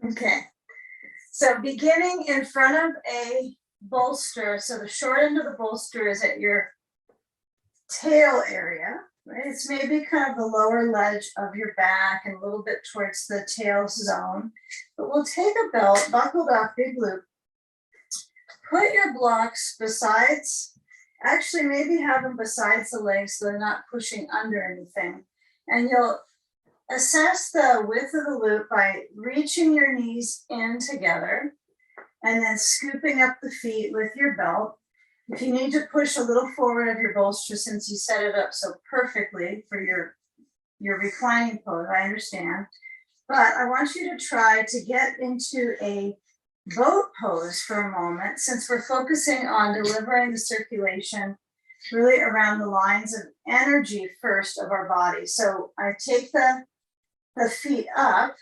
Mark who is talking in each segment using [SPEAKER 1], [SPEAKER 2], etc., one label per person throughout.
[SPEAKER 1] Okay, so beginning in front of a bolster, so the short end of the bolster is at your tail area, right? It's maybe kind of the lower ledge of your back and a little bit towards the tail zone. But we'll take a belt, buckled up, big loop, put your blocks besides, actually maybe have them besides the legs so they're not pushing under anything. And you'll assess the width of the loop by reaching your knees in together and then scooping up the feet with your belt. If you need to push a little forward of your bolster since you set it up so perfectly for your reclining pose, I understand. But I want you to try to get into a boat pose for a moment, since we're focusing on delivering the circulation really around the lines of energy first of our body. So I take the feet up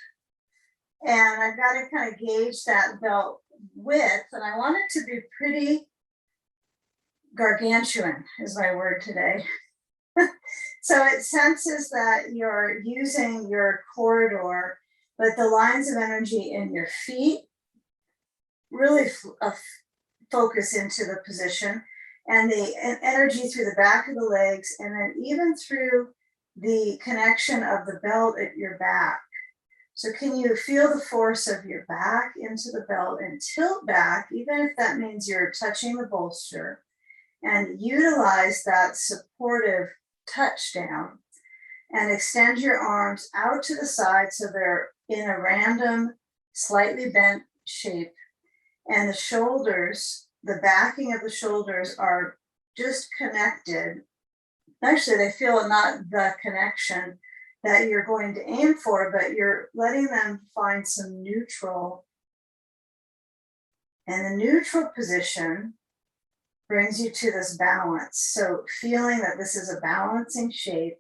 [SPEAKER 1] and I've got to kind of gauge that belt width, and I want it to be pretty gargantuan is my word today. So it senses that you're using your corridor, but the lines of energy in your feet really focus into the position, and the energy through the back of the legs, and then even through the connection of the belt at your back. So can you feel the force of your back into the belt and tilt back, even if that means you're touching the bolster, and utilize that supportive touchdown and extend your arms out to the side so they're in a random, slightly bent shape. And the shoulders, the backing of the shoulders are just connected. Actually, they feel not the connection that you're going to aim for, but you're letting them find some neutral. And the neutral position brings you to this balance. So feeling that this is a balancing shape.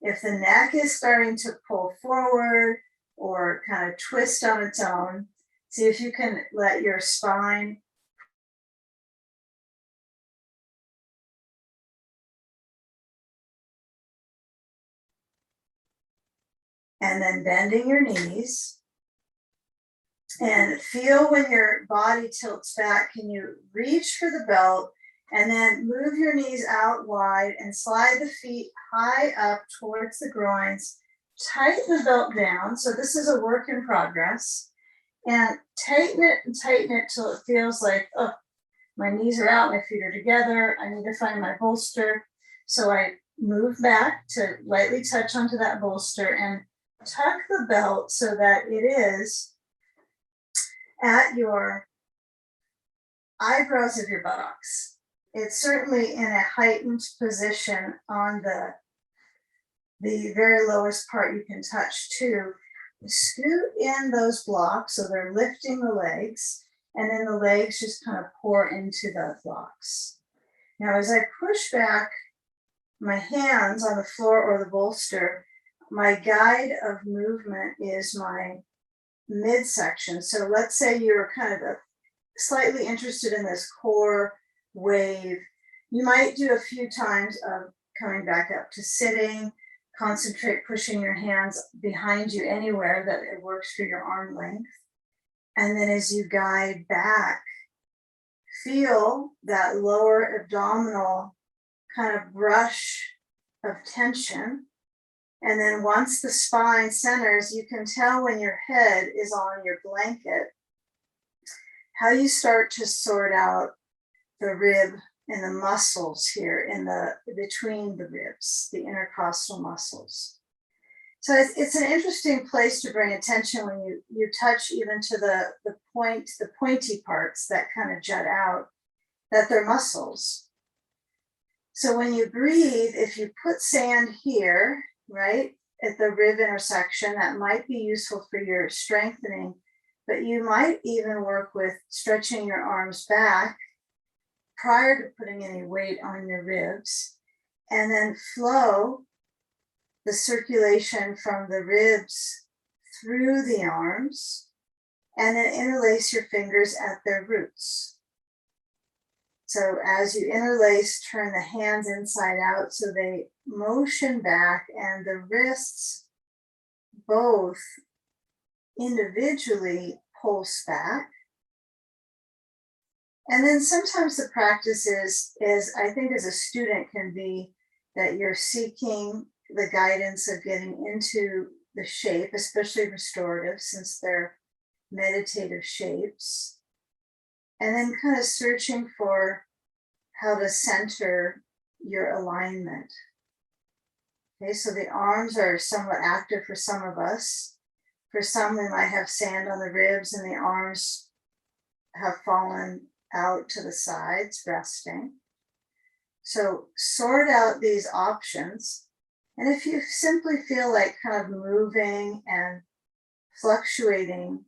[SPEAKER 1] If the neck is starting to pull forward or kind of twist on its own, see if you can let your spine and then bending your knees. And feel when your body tilts back, can you reach for the belt and then move your knees out wide and slide the feet high up towards the groins. Tighten the belt down. So this is a work in progress. And tighten it till it feels like, oh, my knees are out, my feet are together. I need to find my bolster. So I move back to lightly touch onto that bolster and tuck the belt so that it is at your eyebrows of your buttocks. It's certainly in a heightened position on the very lowest part you can touch too. Scoot in those blocks so they're lifting the legs, and then the legs just kind of pour into the blocks. Now, as I push back my hands on the floor or the bolster, my guide of movement is my midsection. So let's say you're kind of slightly interested in this core wave. You might do a few times of coming back up to sitting, concentrate pushing your hands behind you anywhere that it works for your arm length. And then as you guide back, feel that lower abdominal kind of brush of tension. And then once the spine centers, you can tell when your head is on your blanket, how you start to sort out the rib and the muscles here in the between the ribs, the intercostal muscles. So it's an interesting place to bring attention when you touch even to the pointy parts that kind of jut out, that they're muscles. So when you breathe, if you put sand here, right, at the rib intersection, that might be useful for your strengthening, but you might even work with stretching your arms back prior to putting any weight on your ribs, and then flow the circulation from the ribs through the arms, and then interlace your fingers at their roots. So as you interlace, turn the hands inside out so they motion back, and the wrists both individually pulse back. And then sometimes the practice is I think as a student can be that you're seeking the guidance of getting into the shape, especially restorative, since they're meditative shapes, and then kind of searching for how to center your alignment. Okay, so the arms are somewhat active for some of us. For some, we might have sand on the ribs and the arms have fallen out to the sides, resting. So sort out these options. And if you simply feel like kind of moving and fluctuating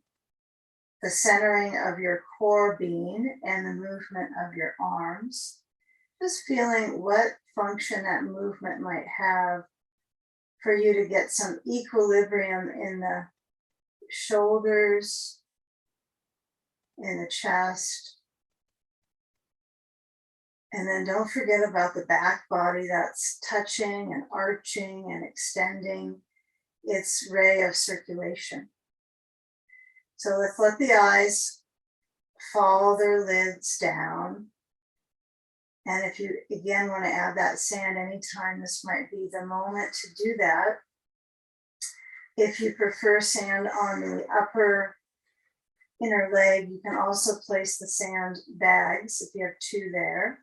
[SPEAKER 1] the centering of your core being and the movement of your arms, just feeling what function that movement might have for you to get some equilibrium in the shoulders, in the chest. And then don't forget about the back body that's touching and arching and extending its ray of circulation. So let's let the eyes fall their lids down. And if you, again, want to add that sand anytime, this might be the moment to do that. If you prefer sand on the upper inner leg, you can also place the sand bags if you have two there.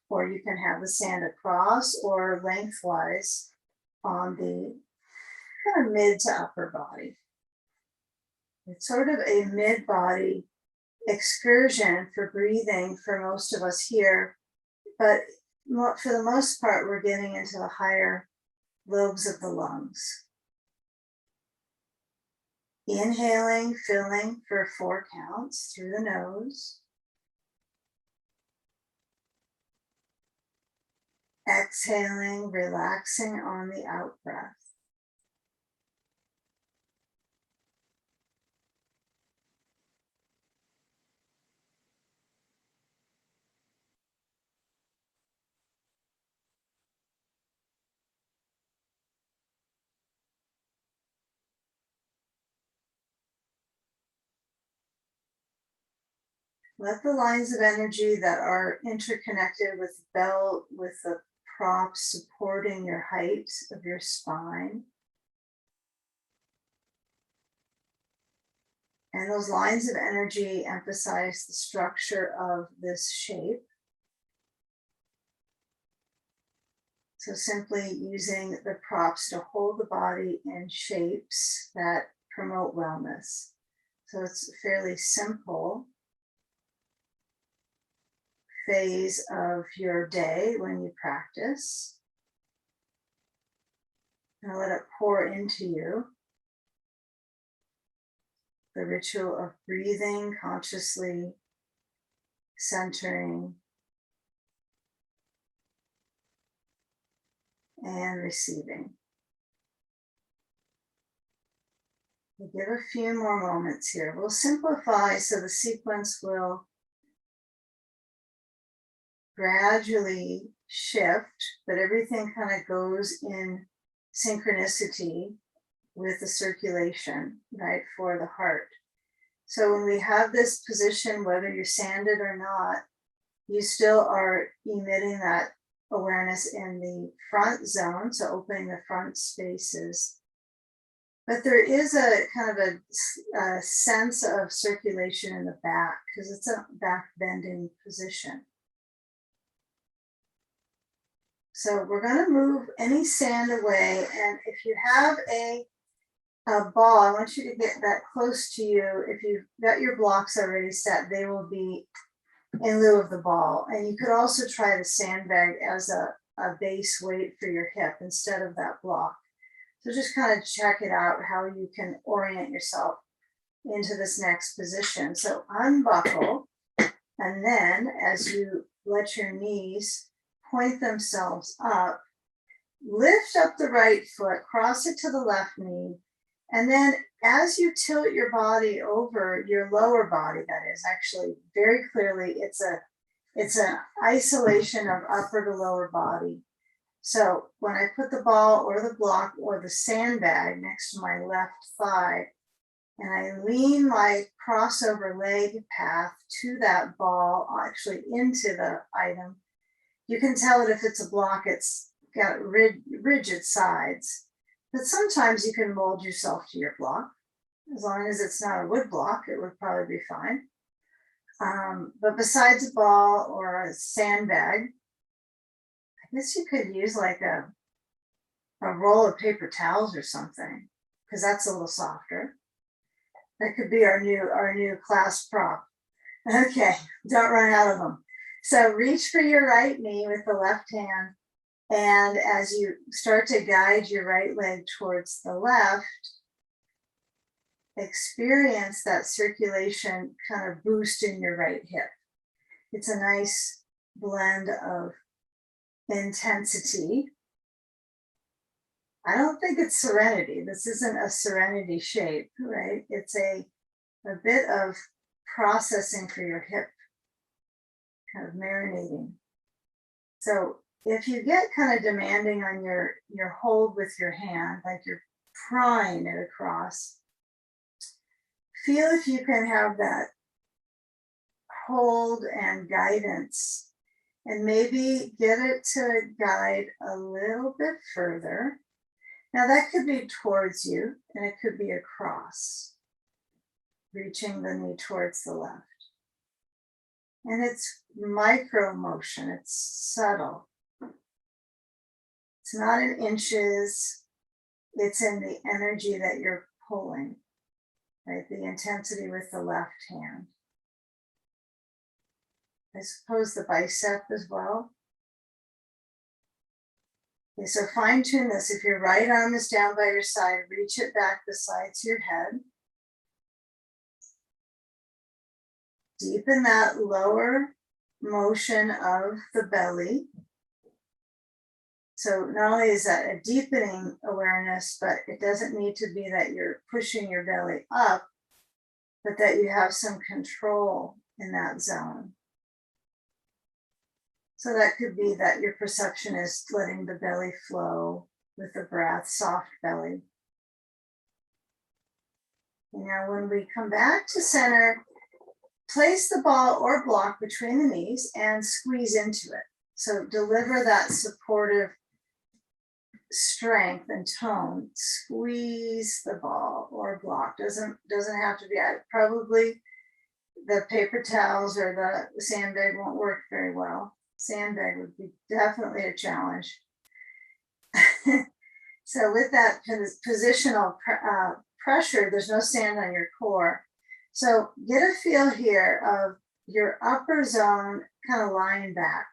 [SPEAKER 1] Or you can have the sand across or lengthwise on the kind of mid to upper body. It's sort of a mid-body excursion for breathing for most of us here, but for the most part, we're getting into the higher lobes of the lungs. Inhaling, filling for 4 counts through the nose. Exhaling, relaxing on the out breath. Let the lines of energy that are interconnected with the belt, with the props supporting your height of your spine. And those lines of energy emphasize the structure of this shape. So simply using the props to hold the body in shapes that promote wellness. So it's a fairly simple phase of your day when you practice. Now let it pour into you. The ritual of breathing, consciously centering and receiving. We'll give a few more moments here. We'll simplify so the sequence will gradually shift, but everything kind of goes in synchronicity with the circulation, right, for the heart. So when we have this position, whether you're sanded or not, you still are emitting that awareness in the front zone, so opening the front spaces. But there is a kind of a sense of circulation in the back because it's a back bending position. So we're going to move any sand away. And if you have a ball, I want you to get that close to you. If you've got your blocks already set, they will be in lieu of the ball. And you could also try the sandbag as a base weight for your hip instead of that block. So just kind of check it out, how you can orient yourself into this next position. So unbuckle, and then as you let your knees point themselves up, lift up the right foot, cross it to the left knee, and then as you tilt your body over your lower body, that is actually very clearly, it's an isolation of upper to lower body. So when I put the ball or the block or the sandbag next to my left thigh, And I lean my crossover leg path to that ball, actually into the item. You can tell it if it's a block, it's got rigid sides. But sometimes you can mold yourself to your block. As long as it's not a wood block, it would probably be fine. But besides a ball or a sandbag, I guess you could use like a roll of paper towels or something, because that's a little softer. That could be our new class prop. Okay, don't run out of them. So reach for your right knee with the left hand. And as you start to guide your right leg towards the left, experience that circulation kind of boost in your right hip. It's a nice blend of intensity. I don't think it's serenity. This isn't a serenity shape, right? It's a bit of processing for your hip, kind of marinating. So if you get kind of demanding on your hold with your hand, like you're prying it across, feel if you can have that hold and guidance, and maybe get it to guide a little bit further. Now that could be towards you, and it could be across, reaching the knee towards the left. And it's micro motion, it's subtle. It's not in inches, it's in the energy that you're pulling, right? The intensity with the left hand. I suppose the bicep as well. Okay, so fine tune this. If your right arm is down by your side, reach it back beside your head. Deepen that lower motion of the belly. So not only is that a deepening awareness, but it doesn't need to be that you're pushing your belly up, but that you have some control in that zone. So that could be that your perception is letting the belly flow with the breath, soft belly. And now when we come back to center, place the ball or block between the knees and squeeze into it. So deliver that supportive strength and tone. Squeeze the ball or block. Doesn't have to be. Probably the paper towels or the sandbag won't work very well. Sandbag would be definitely a challenge. So with that positional pressure, there's no sand on your core. So get a feel here of your upper zone kind of lying back.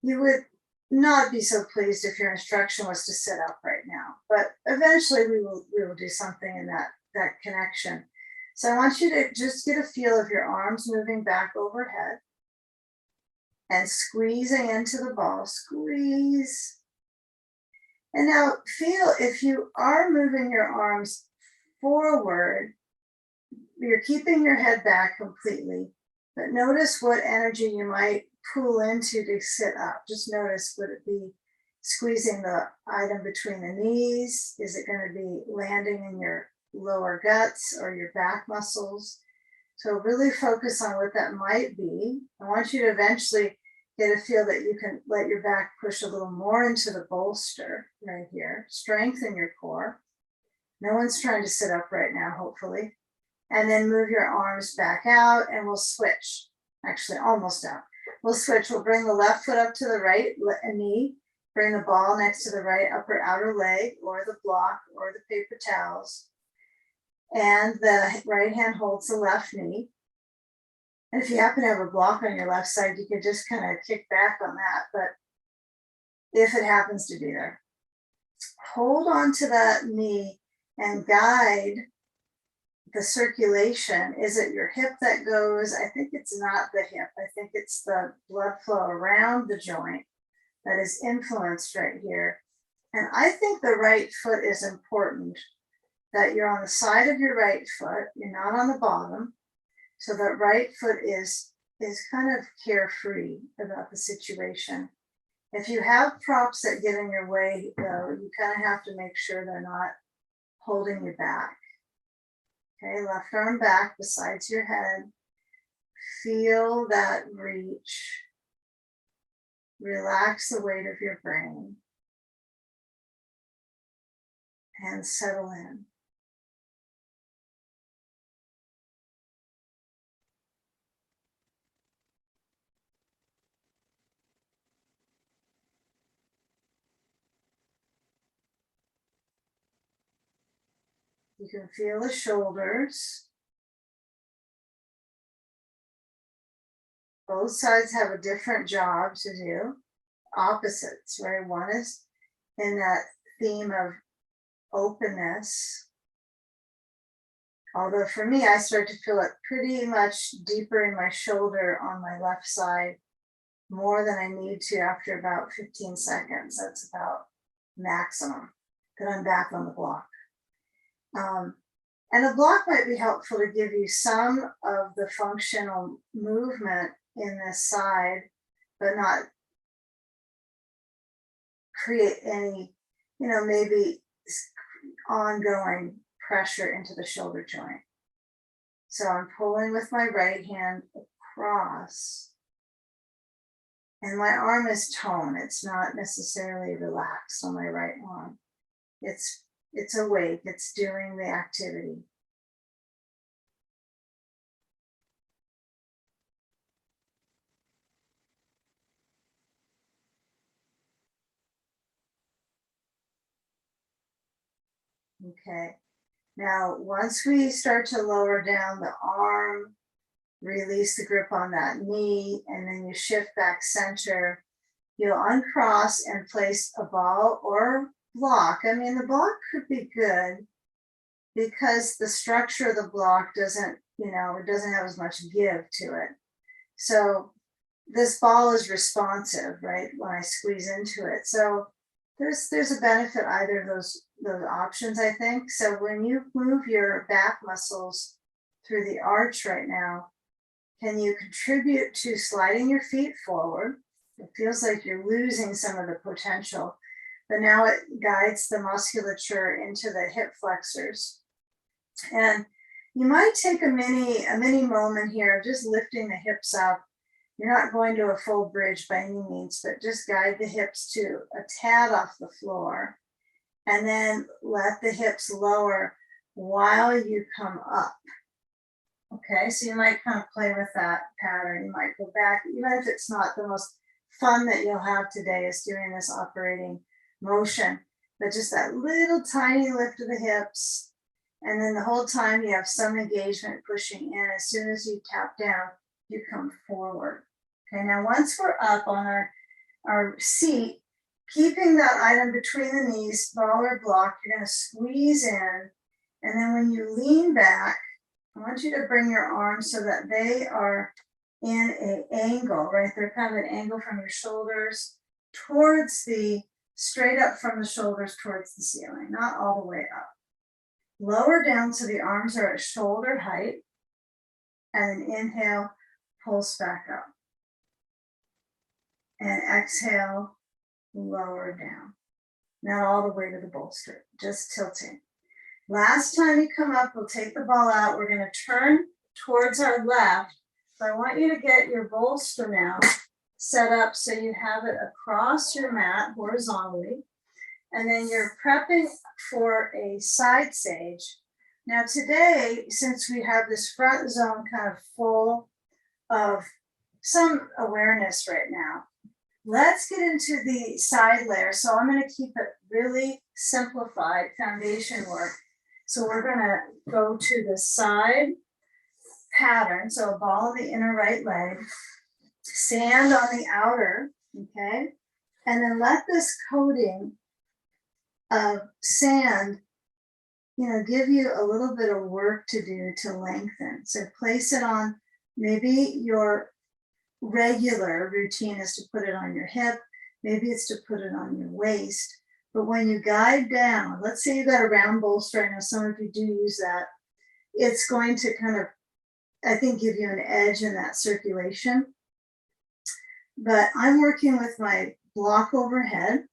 [SPEAKER 1] You would not be so pleased if your instruction was to sit up right now, but eventually we will do something in that connection. So I want you to just get a feel of your arms moving back overhead and squeezing into the ball, squeeze. And now feel if you are moving your arms forward, you're keeping your head back completely, but notice what energy you might pull into to sit up. Just notice, would it be squeezing the item between the knees? Is it going to be landing in your lower guts or your back muscles? So really focus on what that might be. I want you to eventually get a feel that you can let your back push a little more into the bolster right here. Strengthen your core. No one's trying to sit up right now, hopefully. And then move your arms back out and we'll switch. Actually, almost out. We'll switch. We'll bring the left foot up to the right knee. Bring the ball next to the right upper outer leg or the block or the paper towels. And the right hand holds the left knee. And if you happen to have a block on your left side, you can just kind of kick back on that. But if it happens to be there, hold on to that knee and guide the circulation. Is it your hip that goes? I think it's not the hip. I think it's the blood flow around the joint that is influenced right here. And I think the right foot is important, that you're on the side of your right foot, you're not on the bottom. So that right foot is kind of carefree about the situation. If you have props that get in your way, though, you kind of have to make sure they're not holding you back. Okay, left arm back besides your head. Feel that reach. Relax the weight of your brain and settle in. You can feel the shoulders. Both sides have a different job to do, opposites, right? One is in that theme of openness. Although for me, I start to feel it pretty much deeper in my shoulder on my left side, more than I need to after about 15 seconds. That's about maximum that I'm back on the block. And a block might be helpful to give you some of the functional movement in this side, but not create any, maybe ongoing pressure into the shoulder joint. So I'm pulling with my right hand across, and my arm is toned. It's not necessarily relaxed on my right arm. It's awake. It's doing the activity. Okay. Now, once we start to lower down the arm, release the grip on that knee, and then you shift back center, you'll uncross and place a ball or block. I mean, the block could be good because the structure of the block doesn't, it doesn't have as much give to it. So this ball is responsive, right, when I squeeze into it. So there's a benefit either of those options, I think. So when you move your back muscles through the arch right now, can you contribute to sliding your feet forward? It feels like you're losing some of the potential, but now it guides the musculature into the hip flexors. And you might take a mini moment here, just lifting the hips up. You're not going to a full bridge by any means, but just guide the hips to a tad off the floor, and then let the hips lower while you come up. Okay, so you might kind of play with that pattern. You might go back, even if it's not the most fun that you'll have today is doing this operating motion, but just that little tiny lift of the hips. And then the whole time you have some engagement pushing in. As soon as you tap down, you come forward. Okay, now once we're up on our seat, keeping that item between the knees, ball or block, you're going to squeeze in. And then when you lean back, I want you to bring your arms so that they are in an angle, right? They're kind of an angle from your shoulders towards straight up from the shoulders towards the ceiling, not all the way up. Lower down so the arms are at shoulder height, and then inhale, pulse back up. And exhale, lower down. Not all the way to the bolster, just tilting. Last time you come up, we'll take the ball out. We're going to turn towards our left. So I want you to get your bolster now set up so you have it across your mat horizontally. And then you're prepping for a side sage. Now today, since we have this front zone kind of full of some awareness right now, let's get into the side layer. So I'm going to keep it really simplified foundation work. So we're going to go to the side pattern. So a ball in the inner right leg, sand on the outer, okay? And then let this coating of sand, give you a little bit of work to do to lengthen. So place it on, maybe your regular routine is to put it on your hip, maybe it's to put it on your waist. But when you guide down, let's say you got a round bolster, I know some of you do use that, it's going to kind of, I think, give you an edge in that circulation. But I'm working with my block overhead,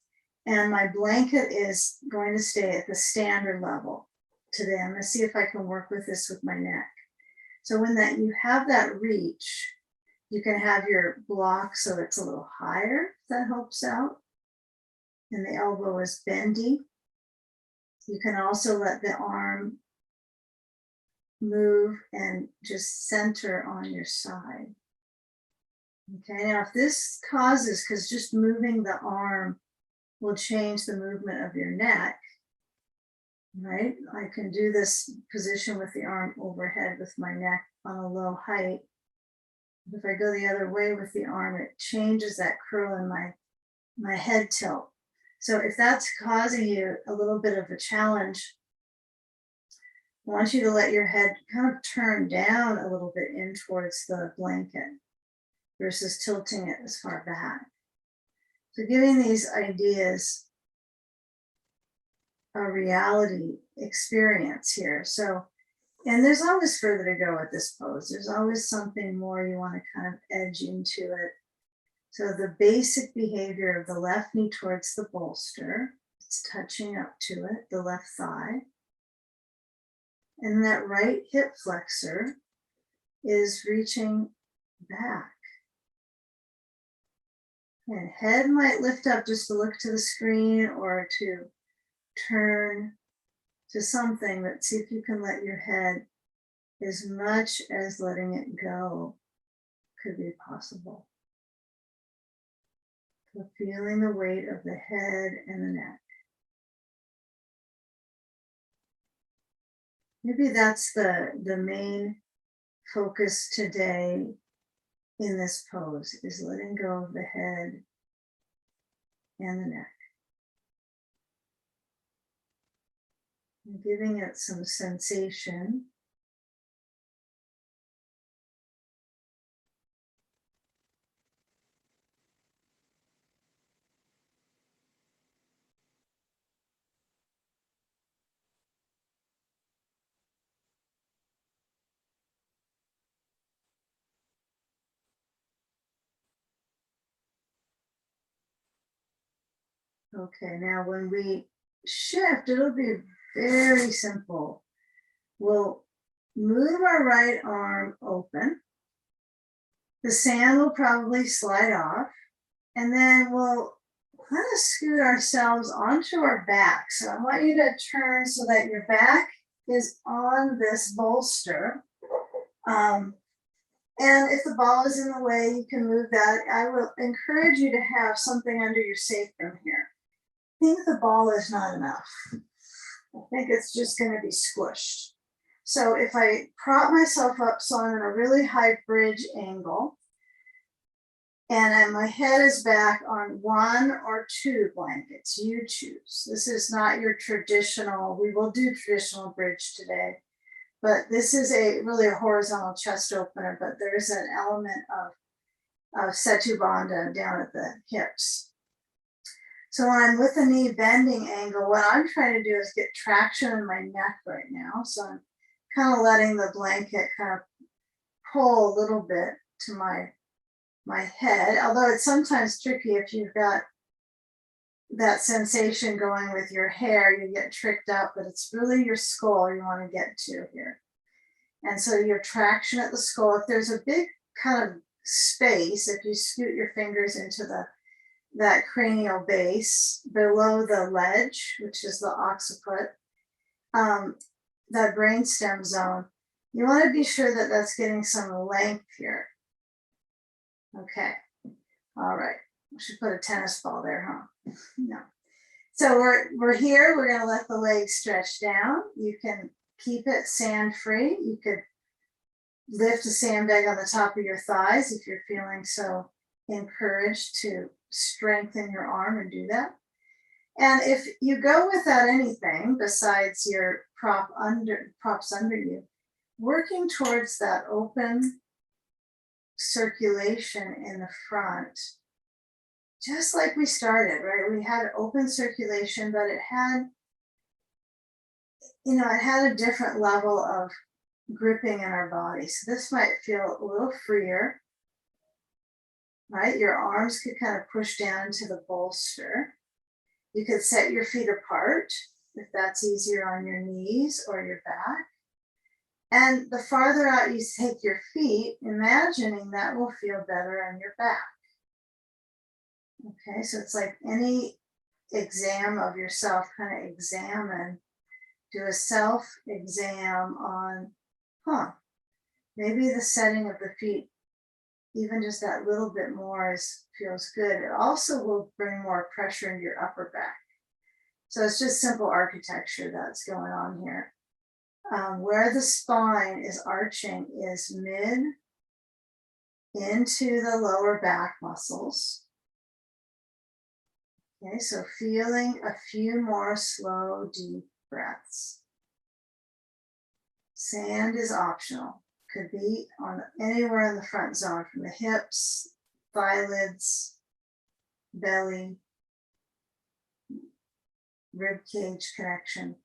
[SPEAKER 1] and my blanket is going to stay at the standard level today. I'm going to see if I can work with this with my neck. So when that you have that reach, you can have your block so it's a little higher, if that helps out. And the elbow is bendy. You can also let the arm move and just center on your side. Okay, now if this causes, because just moving the arm will change the movement of your neck, right? I can do this position with the arm overhead with my neck on a low height. If I go the other way with the arm, it changes that curl in my head tilt. So if that's causing you a little bit of a challenge, I want you to let your head kind of turn down a little bit in towards the blanket versus tilting it as far back. So giving these ideas a reality experience here. So, and there's always further to go with this pose. There's always something more you want to kind of edge into it. So the basic behavior of the left knee towards the bolster, it's touching up to it, the left thigh. And that right hip flexor is reaching back. And head might lift up just to look to the screen or to turn to something, but see if you can let your head, as much as letting it go could be possible. So feeling the weight of the head and the neck. Maybe that's the main focus today in this pose, is letting go of the head and the neck. And giving it some sensation. Okay, now when we shift, it'll be very simple. We'll move our right arm open. The sand will probably slide off, and then we'll kind of scoot ourselves onto our back. So I want you to turn so that your back is on this bolster. And if the ball is in the way, you can move that. I will encourage you to have something under your sacrum here. I think the ball is not enough. I think it's just going to be squished. So if I prop myself up so I'm in a really high bridge angle, and then my head is back on one or two blankets, you choose. This is not your traditional, we will do traditional bridge today, but this is really a horizontal chest opener, but there's an element of Setu Bandha down at the hips. So when I'm with the knee bending angle, what I'm trying to do is get traction in my neck right now. So I'm kind of letting the blanket kind of pull a little bit to my head, although it's sometimes tricky if you've got that sensation going with your hair, you get tricked up, but it's really your skull you want to get to here. And so your traction at the skull, if there's a big kind of space, if you scoot your fingers into that cranial base below the ledge, which is the occiput, that brainstem zone, you want to be sure that that's getting some length here. Okay, all right. I should put a tennis ball there, huh? No. So we're here. We're going to let the legs stretch down. You can keep it sand free. You could lift a sandbag on the top of your thighs if you're feeling so encouraged to strengthen your arm and do that. And if you go without anything besides your props under you, working towards that open circulation in the front, just like we started, right? We had open circulation, but it had, it had a different level of gripping in our body. So this might feel a little freer, right? Your arms could kind of push down into the bolster. You could set your feet apart if that's easier on your knees or your back. And the farther out you take your feet, imagining that will feel better on your back. Okay, so it's like any exam of yourself, kind of examine, do a self exam on, maybe the setting of the feet, even just that little bit more feels good. It also will bring more pressure into your upper back. So it's just simple architecture that's going on here. Where the spine is arching is mid into the lower back muscles. Okay, so feeling a few more slow, deep breaths. Sand is optional. Could be on anywhere in the front zone, from the hips, thigh lids, belly, rib cage connection.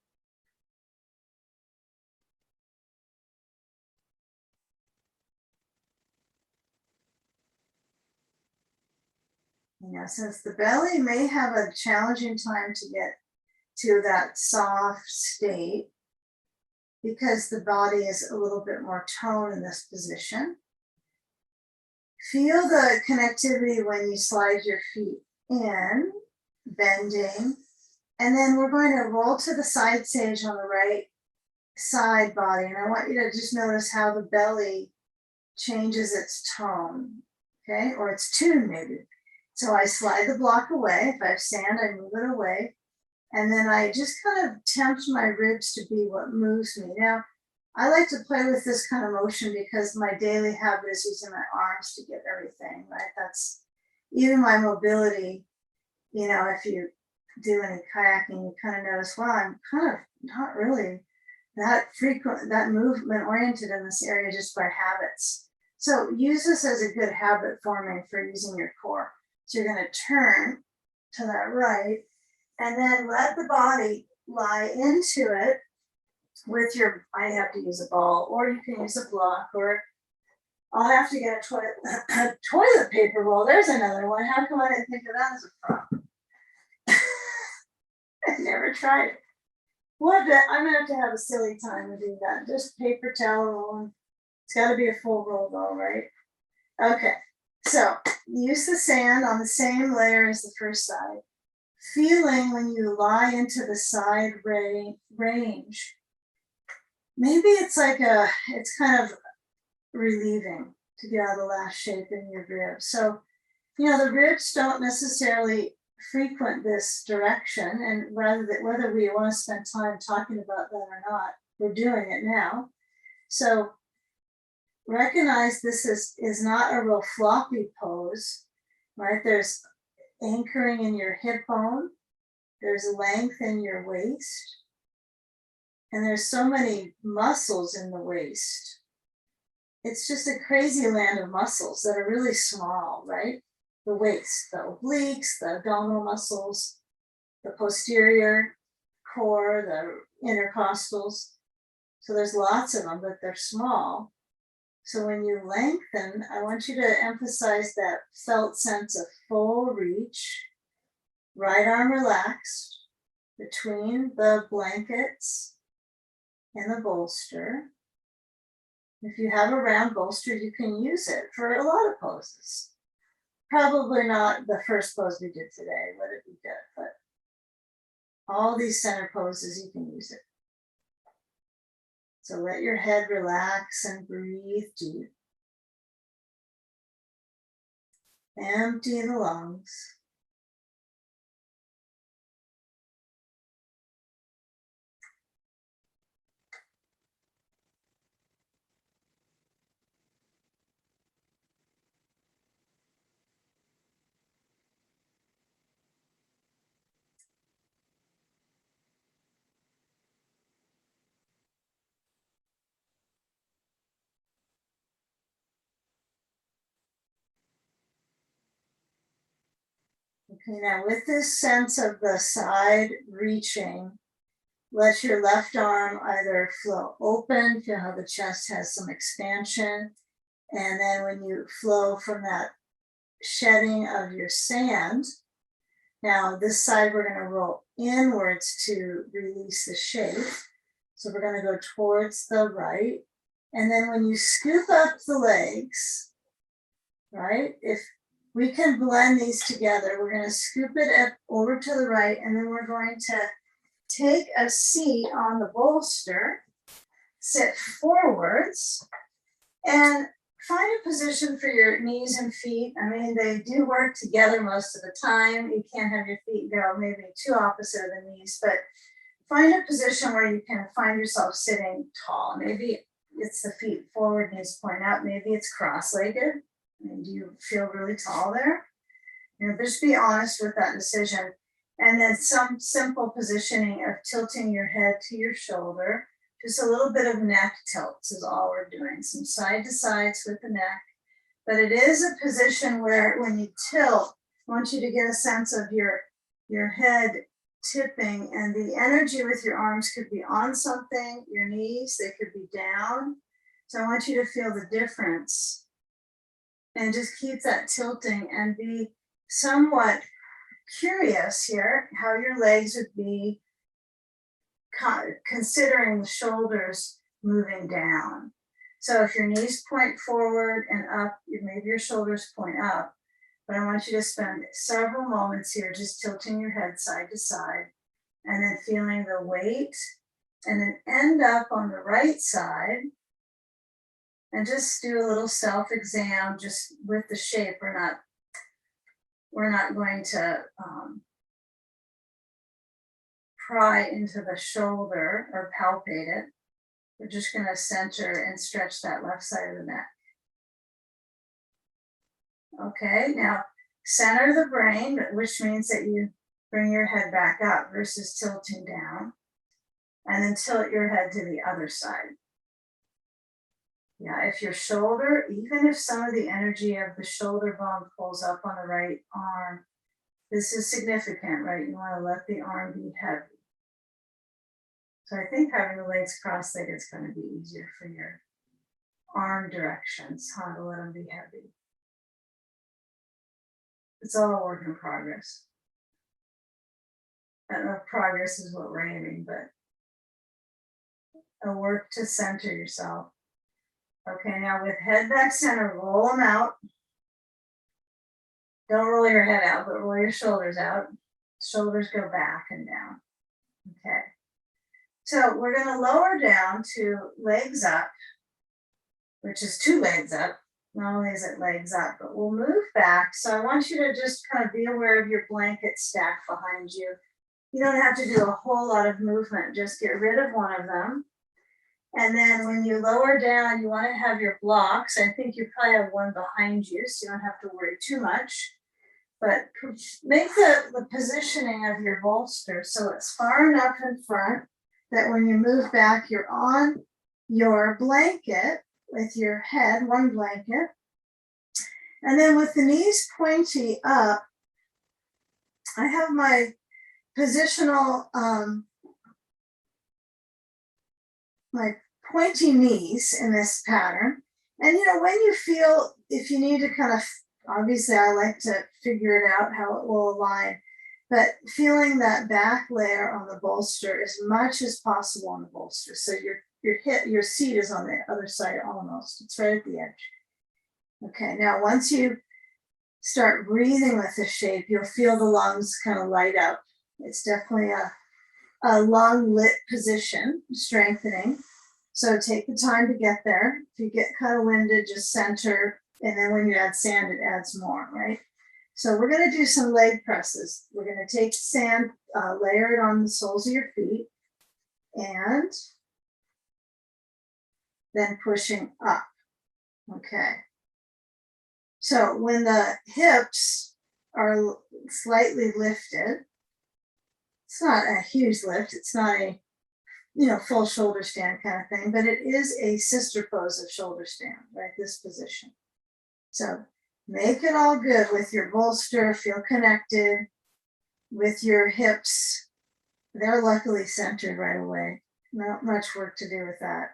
[SPEAKER 1] You know, since the belly may have a challenging time to get to that soft state, because the body is a little bit more toned in this position. Feel the connectivity when you slide your feet in, bending, and then we're going to roll to the side sage on the right side body. And I want you to just notice how the belly changes its tone, okay, or its tune maybe. So I slide the block away. If I have sand, I move it away. And then I just kind of tempt my ribs to be what moves me. Now, I like to play with this kind of motion because my daily habit is using my arms to get everything, right? That's even my mobility. You know, if you do any kayaking, you kind of notice, well, I'm kind of not really that frequent, that movement oriented in this area just by habits. So use this as a good habit forming for using your core. So you're going to turn to that right, and then let the body lie into it with your, I have to use a ball, or you can use a block, or I'll have to get a toilet paper roll. There's another one. How come I didn't think of that as a prop? I've never tried it. I'm going to have a silly time to do that. Just paper towel roll. It's got to be a full roll though, right? Okay, so use the sand on the same layer as the first side. Feeling when you lie into the side range, maybe it's like it's kind of relieving to get out of the last shape in your ribs. So, you know, the ribs don't necessarily frequent this direction, and rather that whether we want to spend time talking about that or not, we're doing it now. So recognize this is not a real floppy pose, right? There's anchoring in your hip bone, there's length in your waist, and there's so many muscles in the waist. It's just a crazy land of muscles that are really small, right? The waist, the obliques, the abdominal muscles, the posterior core, the intercostals. So there's lots of them, but they're small. So when you lengthen, I want you to emphasize that felt sense of full reach, right arm relaxed between the blankets and the bolster. If you have a round bolster, you can use it for a lot of poses. Probably not the first pose we did today, would it be good? But all these center poses, you can use it. So let your head relax and breathe deep. Empty the lungs. Okay, now with this sense of the side reaching, let your left arm either flow open, feel how the chest has some expansion. And then when you flow from that shedding of your sand, Now this side, we're gonna roll inwards to release the shape. So we're gonna go towards the right. And then when you scoop up the legs, right? If we can blend these together, we're gonna scoop it up over to the right, and then we're going to take a seat on the bolster, sit forwards, and find a position for your knees and feet. I mean, they do work together most of the time. You can't have your feet go maybe too opposite of the knees, but find a position where you can find yourself sitting tall. Maybe it's the feet forward, knees point out. Maybe it's cross-legged. I mean, do you feel really tall there? You know, just be honest with that decision. And then some simple positioning of tilting your head to your shoulder. Just a little bit of neck tilts is all we're doing. Some side to sides with the neck. But it is a position where when you tilt, I want you to get a sense of your head tipping, and the energy with your arms could be on something, your knees, they could be down. So I want you to feel the difference and just keep that tilting and be somewhat curious here how your legs would be considering the shoulders moving down. So if your knees point forward and up, maybe your shoulders point up, but I want you to spend several moments here just tilting your head side to side and then feeling the weight, and then end up on the right side and just do a little self-exam just with the shape. We're not going to pry into the shoulder or palpate it. We're just going to center and stretch that left side of the neck. Okay, now center the brain, which means that you bring your head back up versus tilting down, and then tilt your head to the other side. Yeah, if your shoulder, even if some of the energy of the shoulder bone pulls up on the right arm, this is significant, right? You want to let the arm be heavy. So I think having the legs cross-legged is going to be easier for your arm directions, huh? To let them be heavy. It's all a work in progress. I don't know if progress is what we're aiming, but a work to center yourself. Okay, now with head back center, roll them out. Don't roll your head out, but roll your shoulders out. Shoulders go back and down. Okay. So we're going to lower down to legs up, which is 2 legs up. Not only is it legs up, but we'll move back. So I want you to just kind of be aware of your blanket stack behind you. You don't have to do a whole lot of movement. Just get rid of one of them. And then when you lower down, you want to have your blocks. I think you probably have one behind you, so you don't have to worry too much. But make the positioning of your bolster so it's far enough in front that when you move back, you're on your blanket with your head, one blanket. And then with the knees pointy up, I have my positional, my pointy knees in this pattern. And you know, when you feel, if you need to kind of, obviously I like to figure it out how it will align, but feeling that back layer on the bolster as much as possible on the bolster. So your seat is on the other side almost. It's right at the edge. Okay, now once you start breathing with the shape, you'll feel the lungs kind of light up. It's definitely a lung lit position, strengthening. So take the time to get there. If you get kind of winded, just center. And then when you add sand, it adds more, right? So we're going to do some leg presses. We're going to take sand, layer it on the soles of your feet, and then pushing up. Okay. So when the hips are slightly lifted, it's not a huge lift. It's not a, full shoulder stand kind of thing, but it is a sister pose of shoulder stand, right? This position. So make it all good with your bolster, feel connected with your hips. They're luckily centered right away. Not much work to do with that.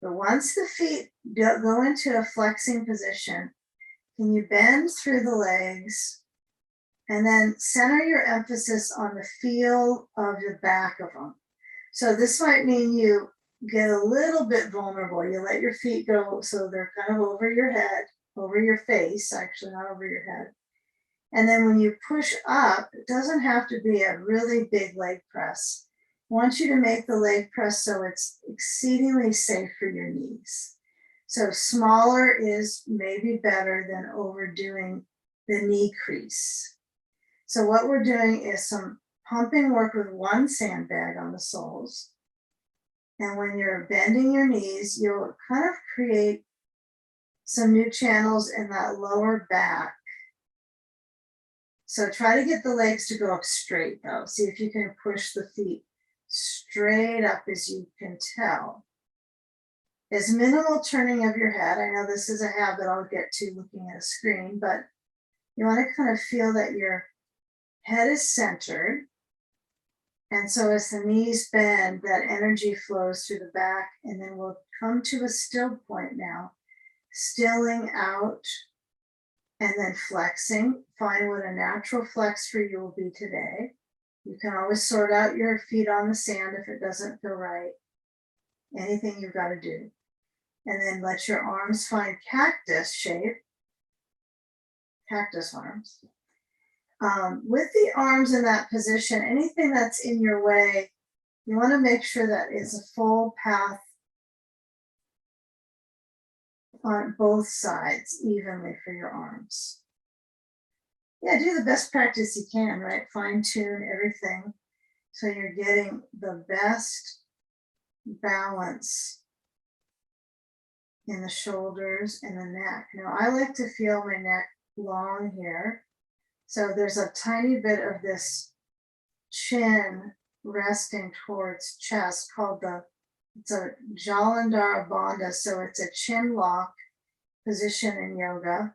[SPEAKER 1] But once the feet go into a flexing position, can you bend through the legs And then center your emphasis on the feel of the back of them. So this might mean you get a little bit vulnerable. You let your feet go so they're kind of over your head, over your face, actually not over your head. And then when you push up, it doesn't have to be a really big leg press. I want you to make the leg press so it's exceedingly safe for your knees. So smaller is maybe better than overdoing the knee crease. So what we're doing is some pumping work with one sandbag on the soles. And when you're bending your knees, you'll kind of create some new channels in that lower back. So try to get the legs to go up straight though. See if you can push the feet straight up as you can tell. As minimal turning of your head. I know this is a habit I'll get to looking at a screen, but you want to kind of feel that your head is centered. And so as the knees bend, that energy flows through the back, and then we'll come to a still point now, stilling out and then flexing. Find what a natural flex for you will be today. You can always sort out your feet on the sand if it doesn't feel right. Anything you've got to do. And then let your arms find cactus shape, cactus arms. With the arms in that position, anything that's in your way, you want to make sure that it's a full path on both sides evenly for your arms. Yeah, do the best practice you can, right? Fine tune everything so you're getting the best balance in the shoulders and the neck. Now, I like to feel my neck long here. So there's a tiny bit of this chin resting towards chest called it's a Jalandhara Bandha. So it's a chin lock position in yoga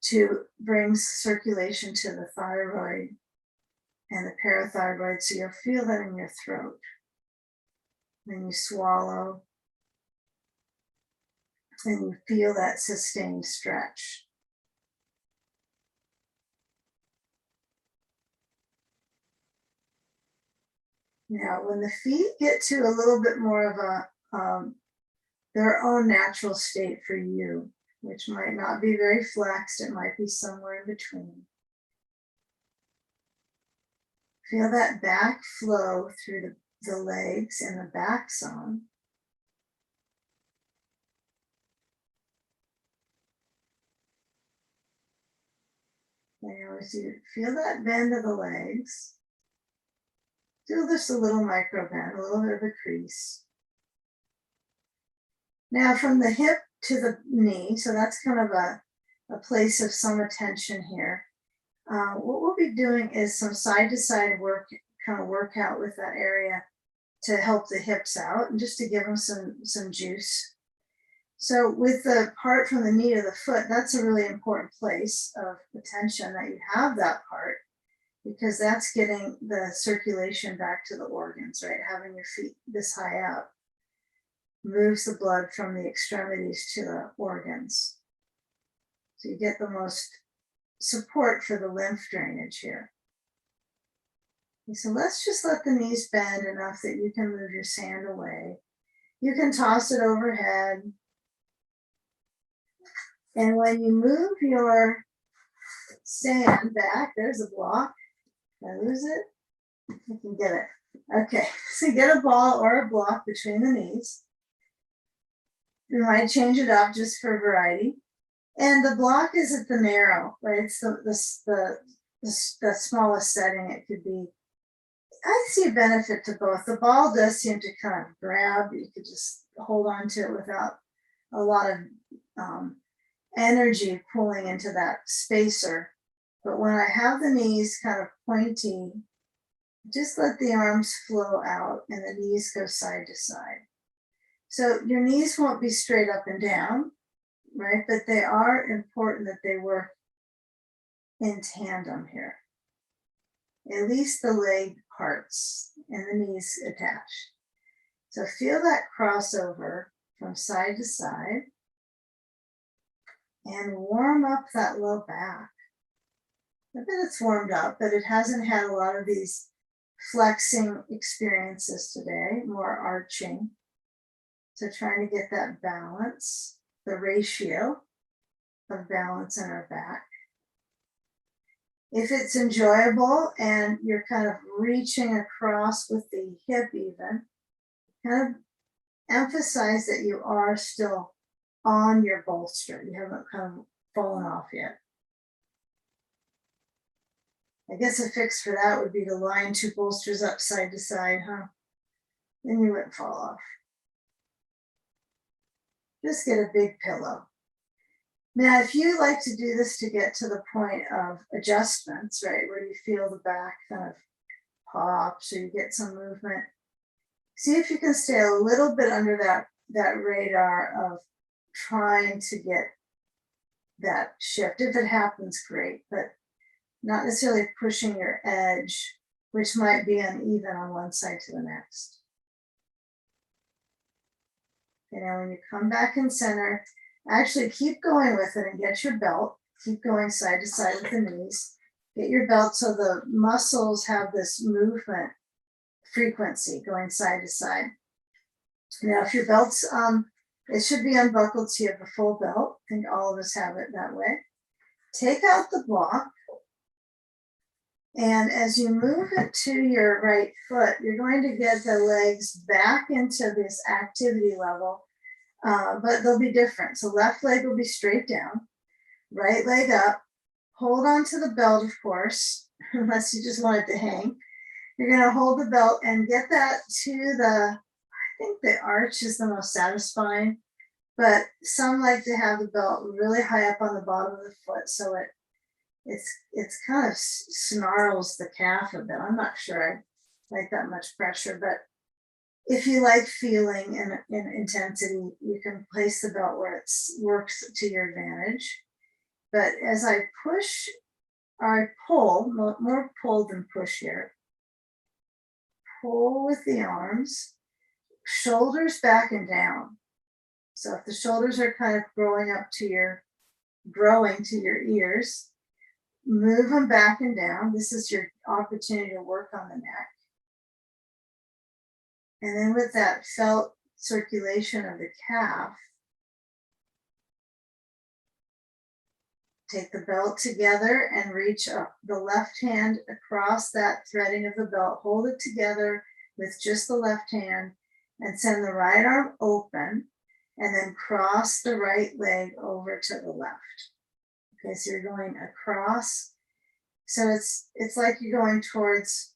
[SPEAKER 1] to bring circulation to the thyroid and the parathyroid. So you'll feel that in your throat. Then you swallow and you feel that sustained stretch. Now, when the feet get to a little bit more of a their own natural state for you, which might not be very flexed, it might be somewhere in between. Feel that back flow through the legs and the back zone. Now, as you feel that bend of the legs, do just a little micro bend, a little bit of a crease. Now from the hip to the knee, so that's kind of a place of some attention here. What we'll be doing is some side to side work, kind of workout with that area to help the hips out and just to give them some juice. So with the part from the knee to the foot, that's a really important place of attention, that you have that part, because that's getting the circulation back to the organs, right? Having your feet this high up moves the blood from the extremities to the organs. So you get the most support for the lymph drainage here. And so let's just let the knees bend enough that you can move your sand away. You can toss it overhead. And when you move your sand back, there's a block. Did I lose it? I can get it. Okay, so get a ball or a block between the knees. You might change it up just for variety. And the block is at the narrow, right? It's the smallest setting it could be. I see a benefit to both. The ball does seem to kind of grab. You could just hold on to it without a lot of energy pulling into that spacer. But when I have the knees kind of pointy, just let the arms flow out and the knees go side to side. So your knees won't be straight up and down, right? But they are important that they work in tandem here. At least the leg parts and the knees attached. So feel that crossover from side to side and warm up that low back. I bet it's warmed up, but it hasn't had a lot of these flexing experiences today, more arching. So trying to get that balance, the ratio of balance in our back. If it's enjoyable and you're kind of reaching across with the hip even, kind of emphasize that you are still on your bolster. You haven't kind of fallen off yet. I guess a fix for that would be to line two bolsters up side to side, huh? Then you wouldn't fall off. Just get a big pillow. Now, if you like to do this to get to the point of adjustments, right, where you feel the back kind of pops or you get some movement, see if you can stay a little bit under that radar of trying to get that shift. If it happens, great, but not necessarily pushing your edge, which might be uneven on one side to the next. Okay, now when you come back in center, actually keep going with it and get your belt. Keep going side to side with the knees. Get your belt so the muscles have this movement frequency going side to side. Now, if your belt's, it should be unbuckled so you have a full belt. I think all of us have it that way. Take out the block. And as you move it to your right foot, you're going to get the legs back into this activity level, but they'll be different. So left leg will be straight down, right leg up, hold on to the belt, of course, unless you just want it to hang. You're going to hold the belt and get that to I think the arch is the most satisfying, but some like to have the belt really high up on the bottom of the foot so it's kind of snarls the calf a bit. I'm not sure I like that much pressure, but if you like feeling in intensity, you can place the belt where it works to your advantage. But as I push, I pull, more pull than push here. Pull with the arms, shoulders back and down. So if the shoulders are kind of growing to your ears, move them back and down. This is your opportunity to work on the neck. And then with that felt circulation of the calf, take the belt together and reach up the left hand across that threading of the belt. Hold it together with just the left hand and send the right arm open and then cross the right leg over to the left. Okay, so you're going across. So it's like you're going towards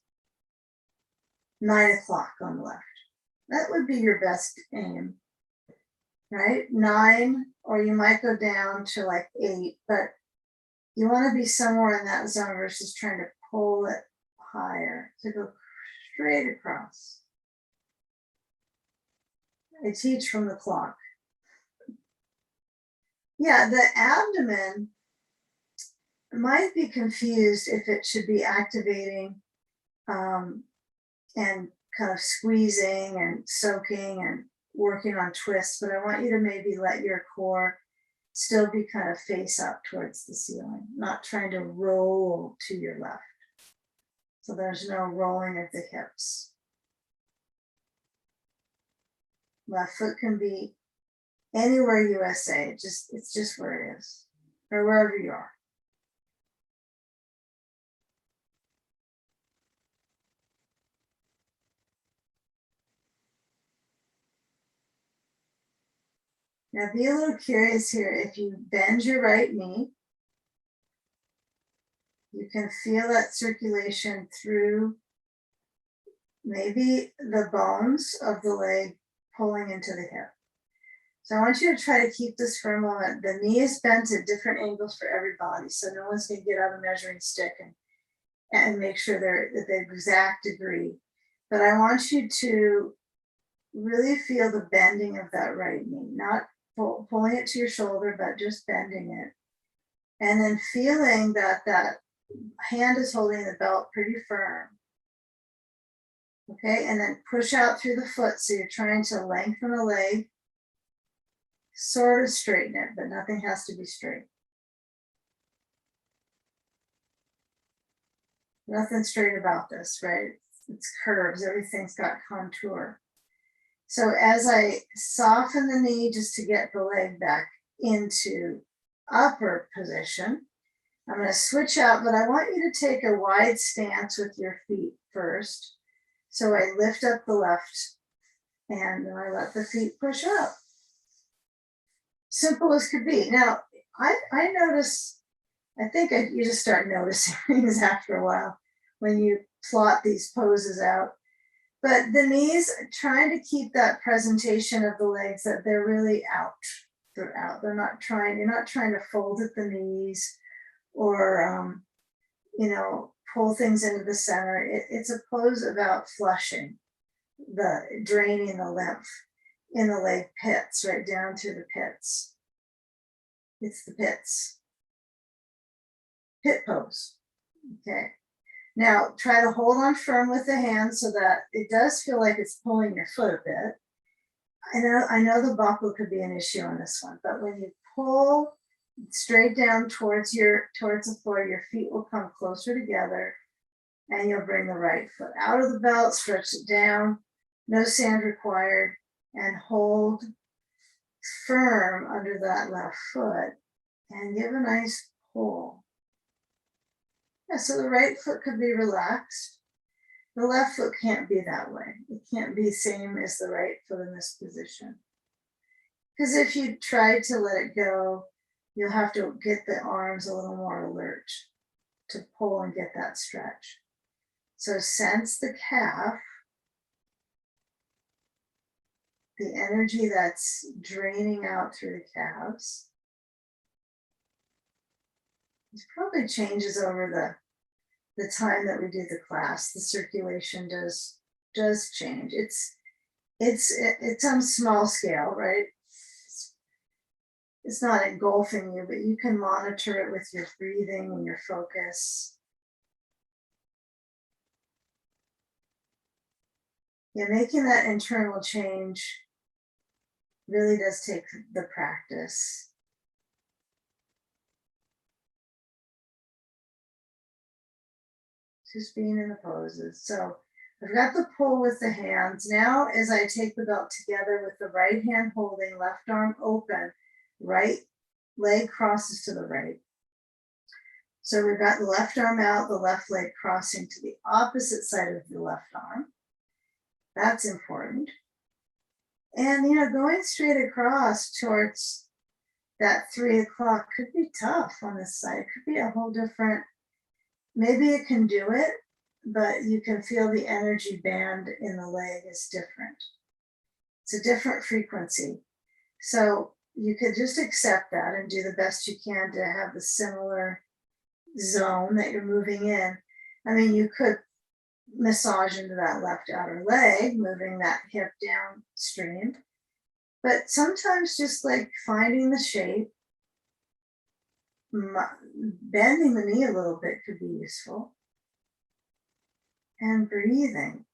[SPEAKER 1] 9 o'clock on the left. That would be your best aim, right? 9, or you might go down to like 8, but you want to be somewhere in that zone versus trying to pull it higher. So go straight across. I teach from the clock. Yeah, the abdomen might be confused if it should be activating and kind of squeezing and soaking and working on twists, but I want you to maybe let your core still be kind of face up towards the ceiling, not trying to roll to your left. So there's no rolling of the hips. Left foot can be anywhere USA, it's just where it is, or wherever you are. Now be a little curious here. If you bend your right knee, you can feel that circulation through maybe the bones of the leg pulling into the hip. So I want you to try to keep this for a moment. The knee is bent at different angles for everybody, so no one's going to get out a measuring stick and make sure they're at the exact degree. But I want you to really feel the bending of that right knee, not pulling it to your shoulder, but just bending it. And then feeling that hand is holding the belt pretty firm. Okay, and then push out through the foot. So you're trying to lengthen the leg, sort of straighten it, but nothing has to be straight. Nothing straight about this, right? It's curves, everything's got contour. So as I soften the knee just to get the leg back into upper position, I'm going to switch out, but I want you to take a wide stance with your feet first. So I lift up the left and then I let the feet push up. Simple as could be. Now, I notice, I think you just start noticing things after a while when you plot these poses out. But the knees, trying to keep that presentation of the legs that they're really out throughout. You're not trying to fold at the knees or, pull things into the center. It's a pose about flushing, draining the lymph in the leg pits, right down through the pits. It's the pits. Pit pose. Okay. Now try to hold on firm with the hand so that it does feel like it's pulling your foot a bit. I know the buckle could be an issue on this one, but when you pull straight down towards the floor, your feet will come closer together and you'll bring the right foot out of the belt, stretch it down, no sand required, and hold firm under that left foot and give a nice pull. Yeah, so the right foot could be relaxed. The left foot can't be that way. It can't be same as the right foot in this position. Because if you try to let it go, you'll have to get the arms a little more alert to pull and get that stretch. So sense the calf, the energy that's draining out through the calves. It probably changes over the time that we do the class. The circulation does change. It's on small scale, right? It's not engulfing you, but you can monitor it with your breathing and your focus. Yeah, making that internal change really does take the practice. Just being in the poses. So I've got the pull with the hands. Now, as I take the belt together with the right hand holding, left arm open, right leg crosses to the right. So we've got the left arm out, the left leg crossing to the opposite side of the left arm. That's important. And, going straight across towards that 3 o'clock could be tough on this side. It could be a whole different, maybe it can do it, but you can feel the energy band in the leg is different. It's a different frequency. So you could just accept that and do the best you can to have the similar zone that you're moving in. I mean, you could massage into that left outer leg, moving that hip downstream. But sometimes just like finding the shape, bending the knee a little bit could be useful. And breathing.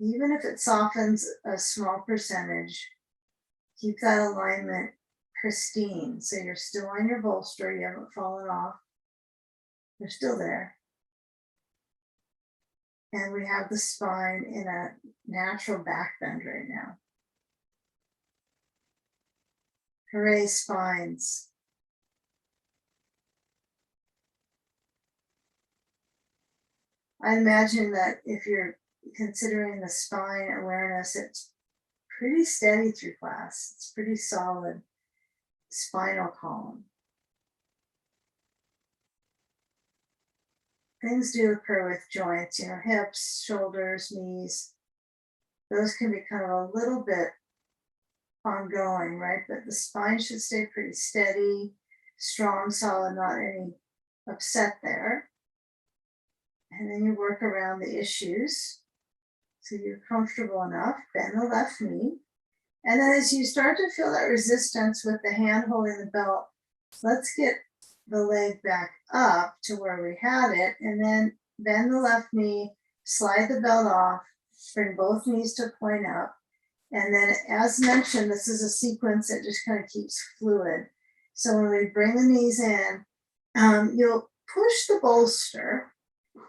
[SPEAKER 1] Even if it softens a small percentage, keep that alignment pristine. So you're still on your bolster, you haven't fallen off. You're still there. And we have the spine in a natural back bend right now. Hooray, spines. I imagine that if you're considering the spine awareness, it's pretty steady through class. It's pretty solid spinal column. Things do occur with joints, hips, shoulders, knees. Those can be kind of a little bit ongoing, right? But the spine should stay pretty steady, strong, solid, not any upset there. And then you work around the issues. So you're comfortable enough, bend the left knee. And then as you start to feel that resistance with the hand holding the belt, let's get the leg back up to where we had it, and then bend the left knee, slide the belt off, bring both knees to point up. And then as mentioned, this is a sequence that just kind of keeps fluid. So when we bring the knees in, you'll push the bolster.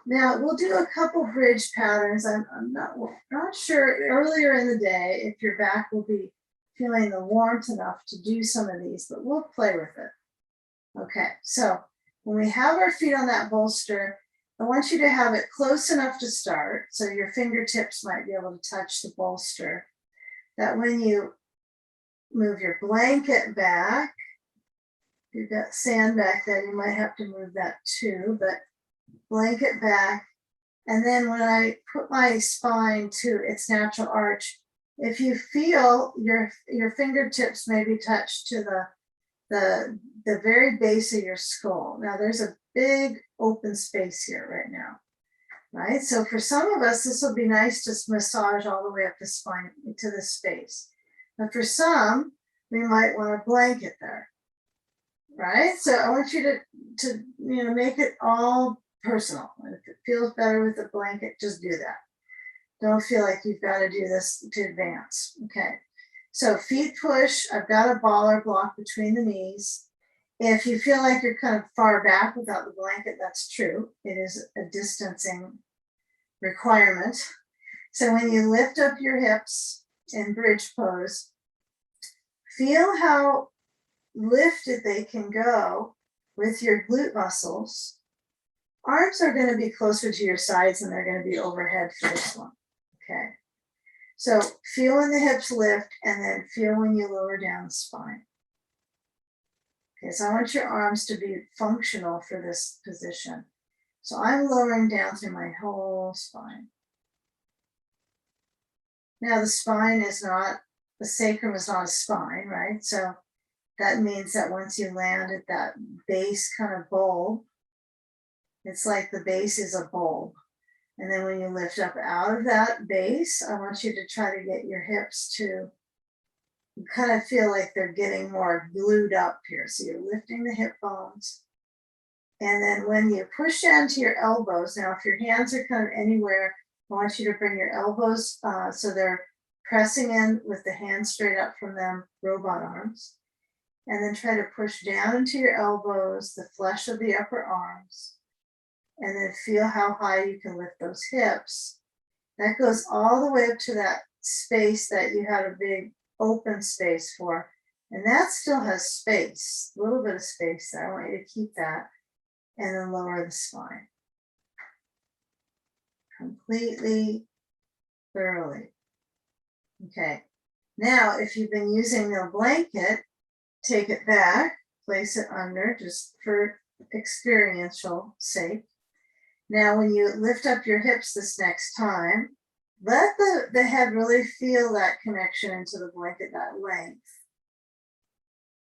[SPEAKER 1] Now we'll do a couple bridge patterns. I'm not sure earlier in the day if your back will be feeling the warmth enough to do some of these, but we'll play with it. Okay, so when we have our feet on that bolster, I want you to have it close enough to start, so your fingertips might be able to touch the bolster, that when you move your blanket back, you've got sand back there, you might have to move that too, but blanket back. And then when I put my spine to its natural arch, if you feel your fingertips maybe touch to the very base of your skull. Now there's a big open space here right now, right? So for some of us, this will be nice to massage all the way up the spine to the space. But for some, we might want a blanket there, right? So I want you to make it all personal. And if it feels better with a blanket, just do that. Don't feel like you've got to do this to advance. Okay. So feet push. I've got a baller block between the knees. If you feel like you're kind of far back without the blanket, that's true. It is a distancing requirement. So when you lift up your hips in bridge pose, feel how lifted they can go with your glute muscles. Arms are going to be closer to your sides and they're going to be overhead for this one. Okay. So feel when the hips lift and then feel when you lower down the spine. Okay, so I want your arms to be functional for this position. So I'm lowering down through my whole spine. Now the spine is not, the sacrum is not a spine, right? So that means that once you land at that base kind of bulb, it's like the base is a bulb. And then when you lift up out of that base, I want you to try to get your hips to kind of feel like they're getting more glued up here. So you're lifting the hip bones. And then when you push down to your elbows, now if your hands are kind of anywhere, I want you to bring your elbows so they're pressing in with the hands straight up from them, robot arms. And then try to push down into your elbows, the flesh of the upper arms. And then feel how high you can lift those hips. That goes all the way up to that space that you had a big open space for. And that still has space, a little bit of space there. I want you to keep that. And then lower the spine. Completely, thoroughly. Okay. Now, if you've been using the blanket, take it back, place it under, just for experiential sake. Now, when you lift up your hips this next time, let the head really feel that connection into the blanket, that length.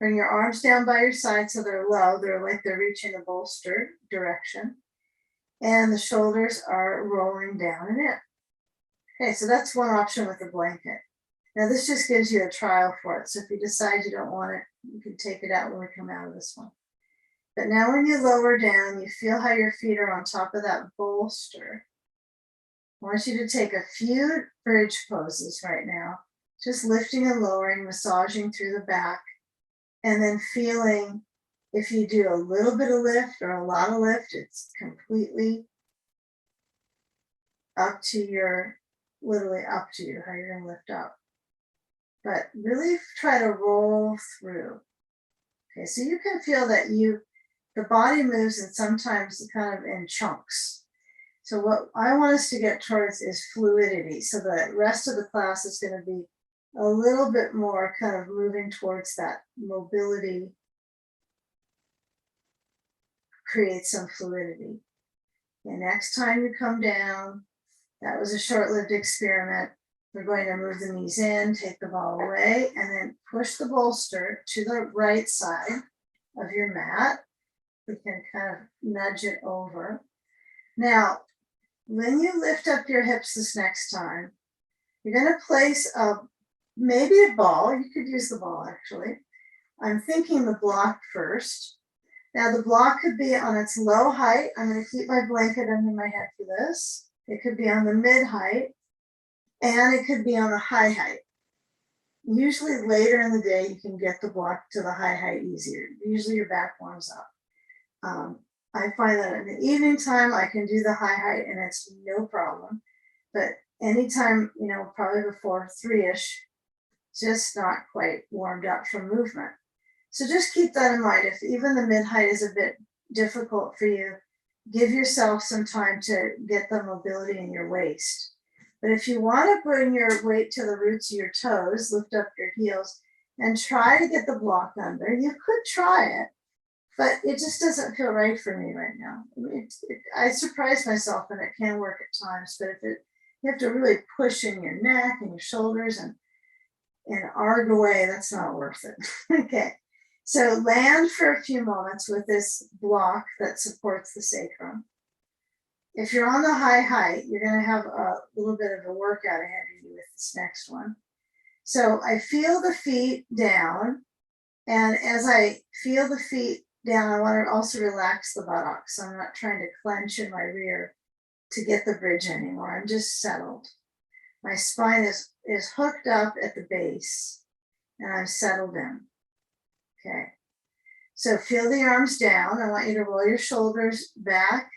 [SPEAKER 1] Bring your arms down by your side so they're low. They're like they're reaching the bolster direction. And the shoulders are rolling down and in. Okay, so that's one option with the blanket. Now, this just gives you a trial for it. So if you decide you don't want it, you can take it out when we come out of this one. But now when you lower down, you feel how your feet are on top of that bolster. I want you to take a few bridge poses right now, just lifting and lowering, massaging through the back, and then feeling if you do a little bit of lift or a lot of lift, it's completely up to your, literally up to you, how you're going to lift up. But really try to roll through. Okay, so you can feel that the body moves and sometimes kind of in chunks. So what I want us to get towards is fluidity. So the rest of the class is going to be a little bit more kind of moving towards that mobility, create some fluidity. And next time you come down, that was a short-lived experiment. We're going to move the knees in, take the ball away, and then push the bolster to the right side of your mat. We can kind of nudge it over. Now, when you lift up your hips this next time, you're going to place maybe a ball. You could use the ball, actually. I'm thinking the block first. Now, the block could be on its low height. I'm going to keep my blanket under my head for this. It could be on the mid height, and it could be on the high height. usually later in the day, you can get the block to the high height easier. Usually your back warms up. I find that in the evening time, I can do the high height and it's no problem. But anytime, probably before 3-ish, just not quite warmed up from movement. So just keep that in mind. If even the mid height is a bit difficult for you, give yourself some time to get the mobility in your waist. But if you want to bring your weight to the roots of your toes, lift up your heels, and try to get the block under, you could try it, but it just doesn't feel right for me right now. I surprise myself and it can work at times, but you have to really push in your neck and your shoulders and arg away, that's not worth it. Okay, so land for a few moments with this block that supports the sacrum. If you're on the high height, you're going to have a little bit of a workout ahead of you with this next one. So I feel the feet down, and as I feel the feet down, I want to also relax the buttocks. So I'm not trying to clench in my rear to get the bridge anymore. I'm just settled. My spine is hooked up at the base, and I'm settled in. Okay. So feel the arms down. I want you to roll your shoulders back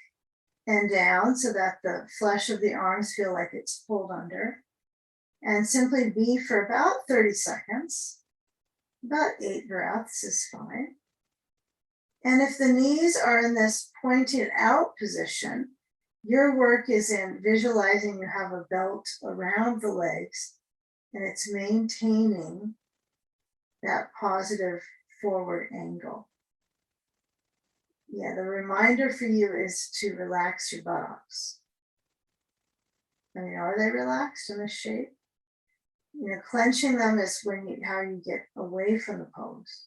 [SPEAKER 1] and down so that the flesh of the arms feel like it's pulled under. And simply be for about 30 seconds. About 8 breaths is fine. And if the knees are in this pointed out position, your work is in visualizing you have a belt around the legs and it's maintaining that positive forward angle. Yeah, the reminder for you is to relax your buttocks. Are they relaxed in this shape? Clenching them is how you get away from the pose.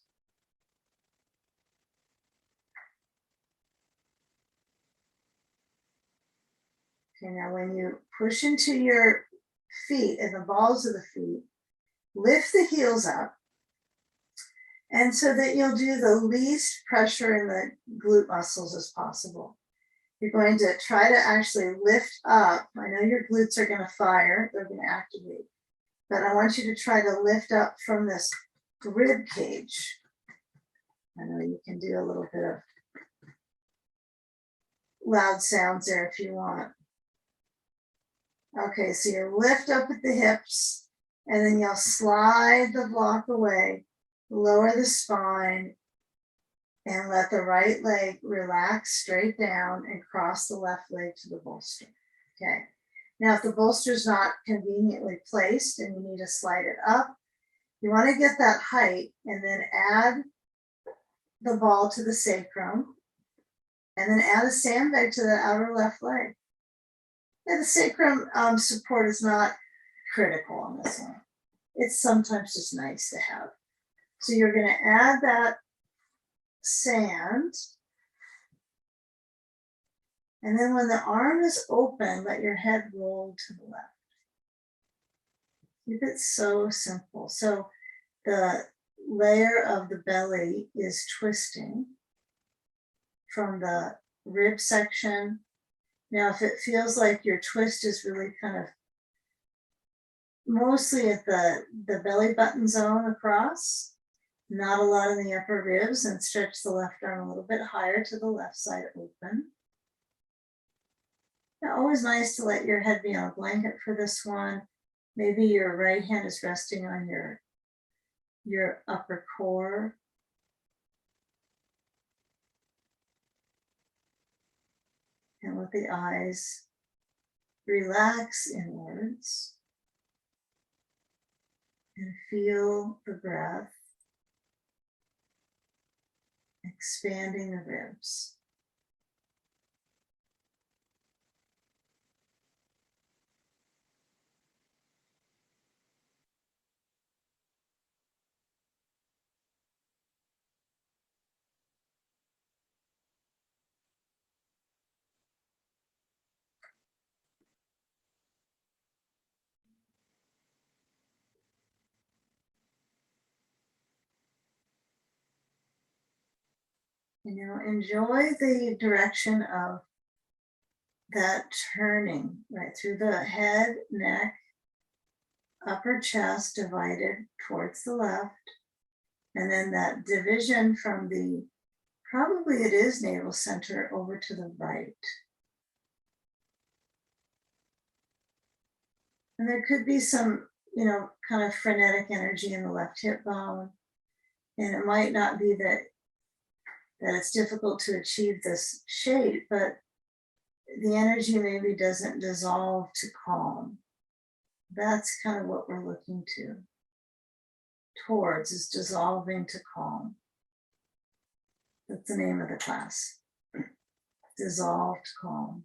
[SPEAKER 1] Okay, now when you push into your feet and the balls of the feet, lift the heels up, and so that you'll do the least pressure in the glute muscles as possible. You're going to try to actually lift up. I know your glutes are going to fire, they're going to activate, but I want you to try to lift up from this rib cage. I know you can do a little bit of loud sounds there if you want. Okay, so you lift up at the hips, and then you'll slide the block away, lower the spine, and let the right leg relax straight down and cross the left leg to the bolster. Okay. Now, if the bolster is not conveniently placed and you need to slide it up, you want to get that height and then add the ball to the sacrum and then add a sandbag to the outer left leg. Yeah, the sacrum support is not critical on this one. It's sometimes just nice to have. So you're going to add that sand. And then when the arm is open, let your head roll to the left. Keep it so simple. So the layer of the belly is twisting from the rib section. Now, if it feels like your twist is really kind of mostly at the belly button zone across, not a lot in the upper ribs, and stretch the left arm a little bit higher to the left side open. Now, always nice to let your head be on a blanket for this one. Maybe your right hand is resting on your upper core. And let the eyes relax inwards and feel the breath expanding the ribs. Enjoy the direction of that turning right through the head, neck, upper chest divided towards the left, and then that division from the, probably it is navel center, over to the right. And there could be some, kind of frenetic energy in the left hip bone. And it might not be that it's difficult to achieve this shape, but the energy maybe doesn't dissolve to calm. That's kind of what we're looking towards, is dissolving to calm. That's the name of the class. Dissolve to calm.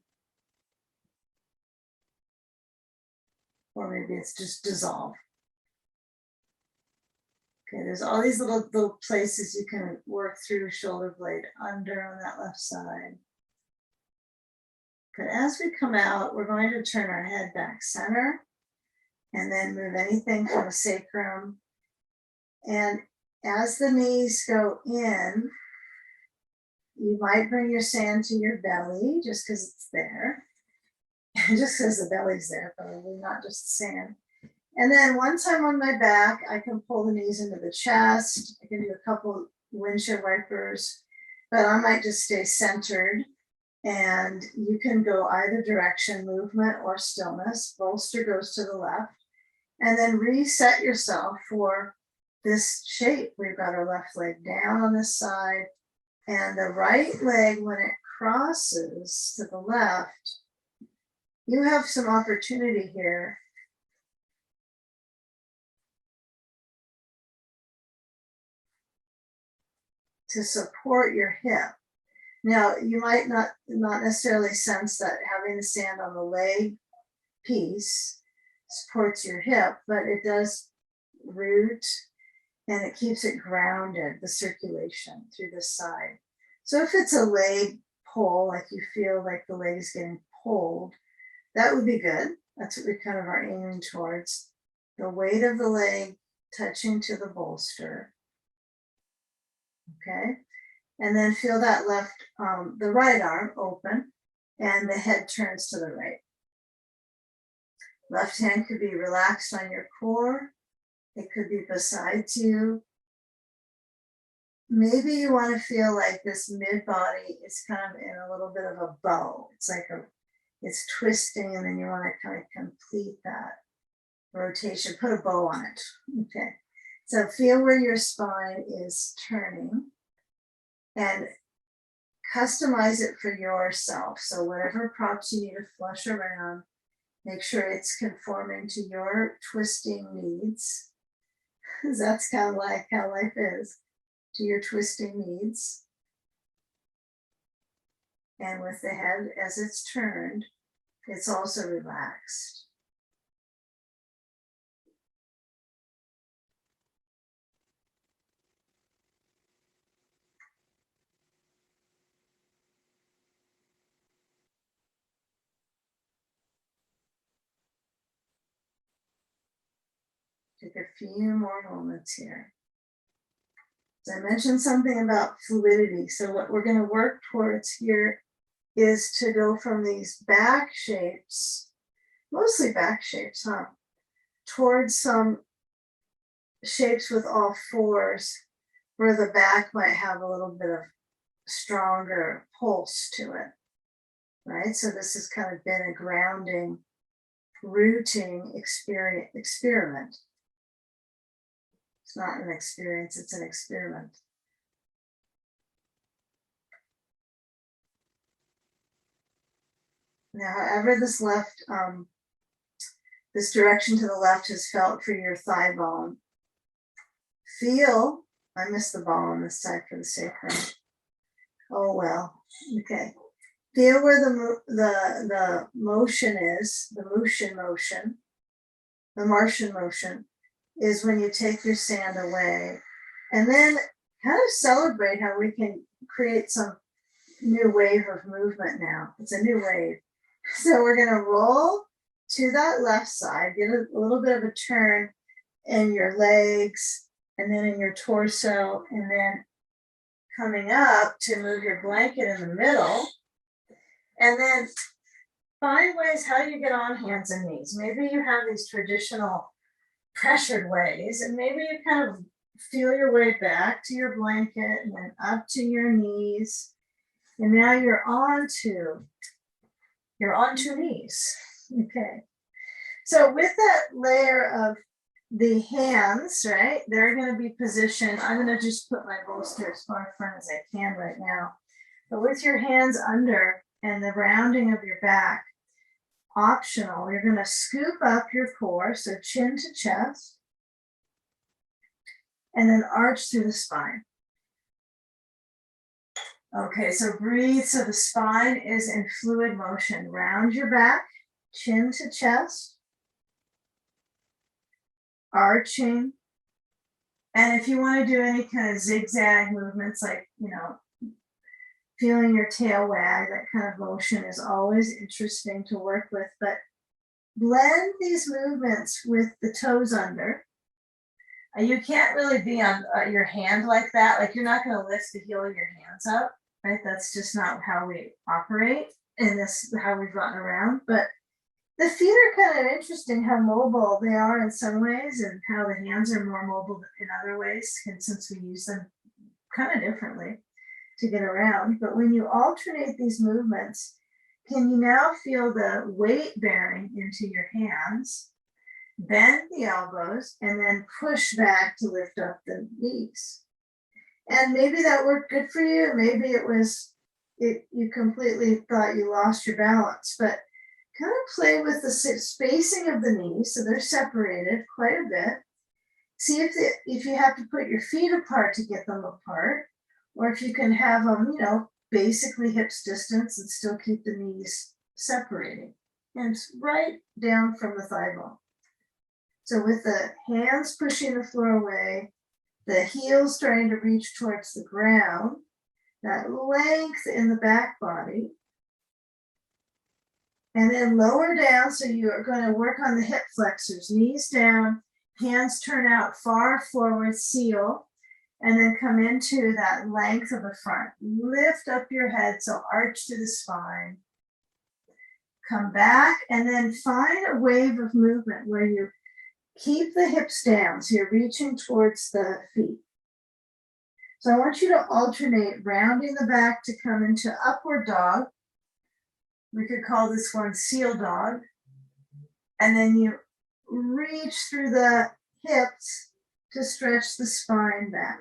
[SPEAKER 1] Or maybe it's just dissolve. Okay, there's all these little places you can work through, shoulder blade under on that left side. But as we come out, we're going to turn our head back center and then move anything from the sacrum. And as the knees go in, you might bring your sand to your belly just because it's there. Just because the belly's there, probably, not just the sand. And then once I'm on my back, I can pull the knees into the chest. I can do a couple windshield wipers, but I might just stay centered. And you can go either direction, movement or stillness. Bolster goes to the left. And then reset yourself for this shape. We've got our left leg down on this side. And the right leg, when it crosses to the left, you have some opportunity here to support your hip. Now, you might not necessarily sense that having the sand on the leg piece supports your hip, but it does root and it keeps it grounded, the circulation through the side. So if it's a leg pull, like you feel like the leg is getting pulled, that would be good. That's what we kind of are aiming towards. The weight of the leg touching to the bolster. Okay. And then feel that the right arm open and the head turns to the right. Left hand could be relaxed on your core. It could be beside you. Maybe you want to feel like this mid body is kind of in a little bit of a bow. It's like it's twisting, and then you want to kind of complete that rotation. Put a bow on it. Okay. So feel where your spine is turning and customize it for yourself. So whatever props you need to flush around, make sure it's conforming to your twisting needs. Because that's kind of like how life is, to your twisting needs. And with the head as it's turned, it's also relaxed. Take a few more moments here. So I mentioned something about fluidity. So what we're going to work towards here is to go from these back shapes, mostly back shapes, towards some shapes with all fours, where the back might have a little bit of stronger pulse to it, right? So this has kind of been a grounding, rooting experiment. It's not an experience, it's an experiment. Now, however this this direction to the left has felt for your thigh bone, feel, I missed the ball on this side for the sacrum. Oh well, okay. Feel where the motion is, the Martian motion is when you take your sand away. And then kind of celebrate how we can create some new wave of movement now. It's a new wave. So we're going to roll to that left side, get a little bit of a turn in your legs and then in your torso, and then coming up to move your blanket in the middle. And then find ways, how do you get on hands and knees? Maybe you have these traditional pressured ways. And maybe you kind of feel your way back to your blanket and then up to your knees. And now you're onto knees. Okay. So with that layer of the hands, right, they're going to be positioned. I'm going to just put my bolster as far front as I can right now. But with your hands under and the rounding of your back, optional, you're going to scoop up your core, so chin to chest, and then arch through the spine. Okay, so breathe. So the spine is in fluid motion. Round your back, chin to chest, arching. And if you want to do any kind of zigzag movements, like, feeling your tail wag, that kind of motion is always interesting to work with. But blend these movements with the toes under. You can't really be on your hand like that. Like, you're not going to lift the heel of your hands up, right? That's just not how we operate in this, how we've gotten around. But the feet are kind of interesting how mobile they are in some ways, and how the hands are more mobile in other ways, and since we use them kind of differently to get around. But when you alternate these movements, can you now feel the weight bearing into your hands, bend the elbows, and then push back to lift up the knees? And maybe that worked good for you. Maybe you completely thought you lost your balance, but kind of play with the spacing of the knees, so they're separated quite a bit. See if you have to put your feet apart to get them apart, or if you can have them, basically hips distance and still keep the knees separating. And it's right down from the thigh bone. So with the hands pushing the floor away, the heels starting to reach towards the ground, that length in the back body. And then lower down, so you are going to work on the hip flexors, knees down, hands turn out far forward, seal, and then come into that length of the front. Lift up your head, so arch to the spine. Come back, and then find a wave of movement where you keep the hips down, so you're reaching towards the feet. So I want you to alternate rounding the back to come into upward dog. We could call this one seal dog. And then you reach through the hips to stretch the spine back.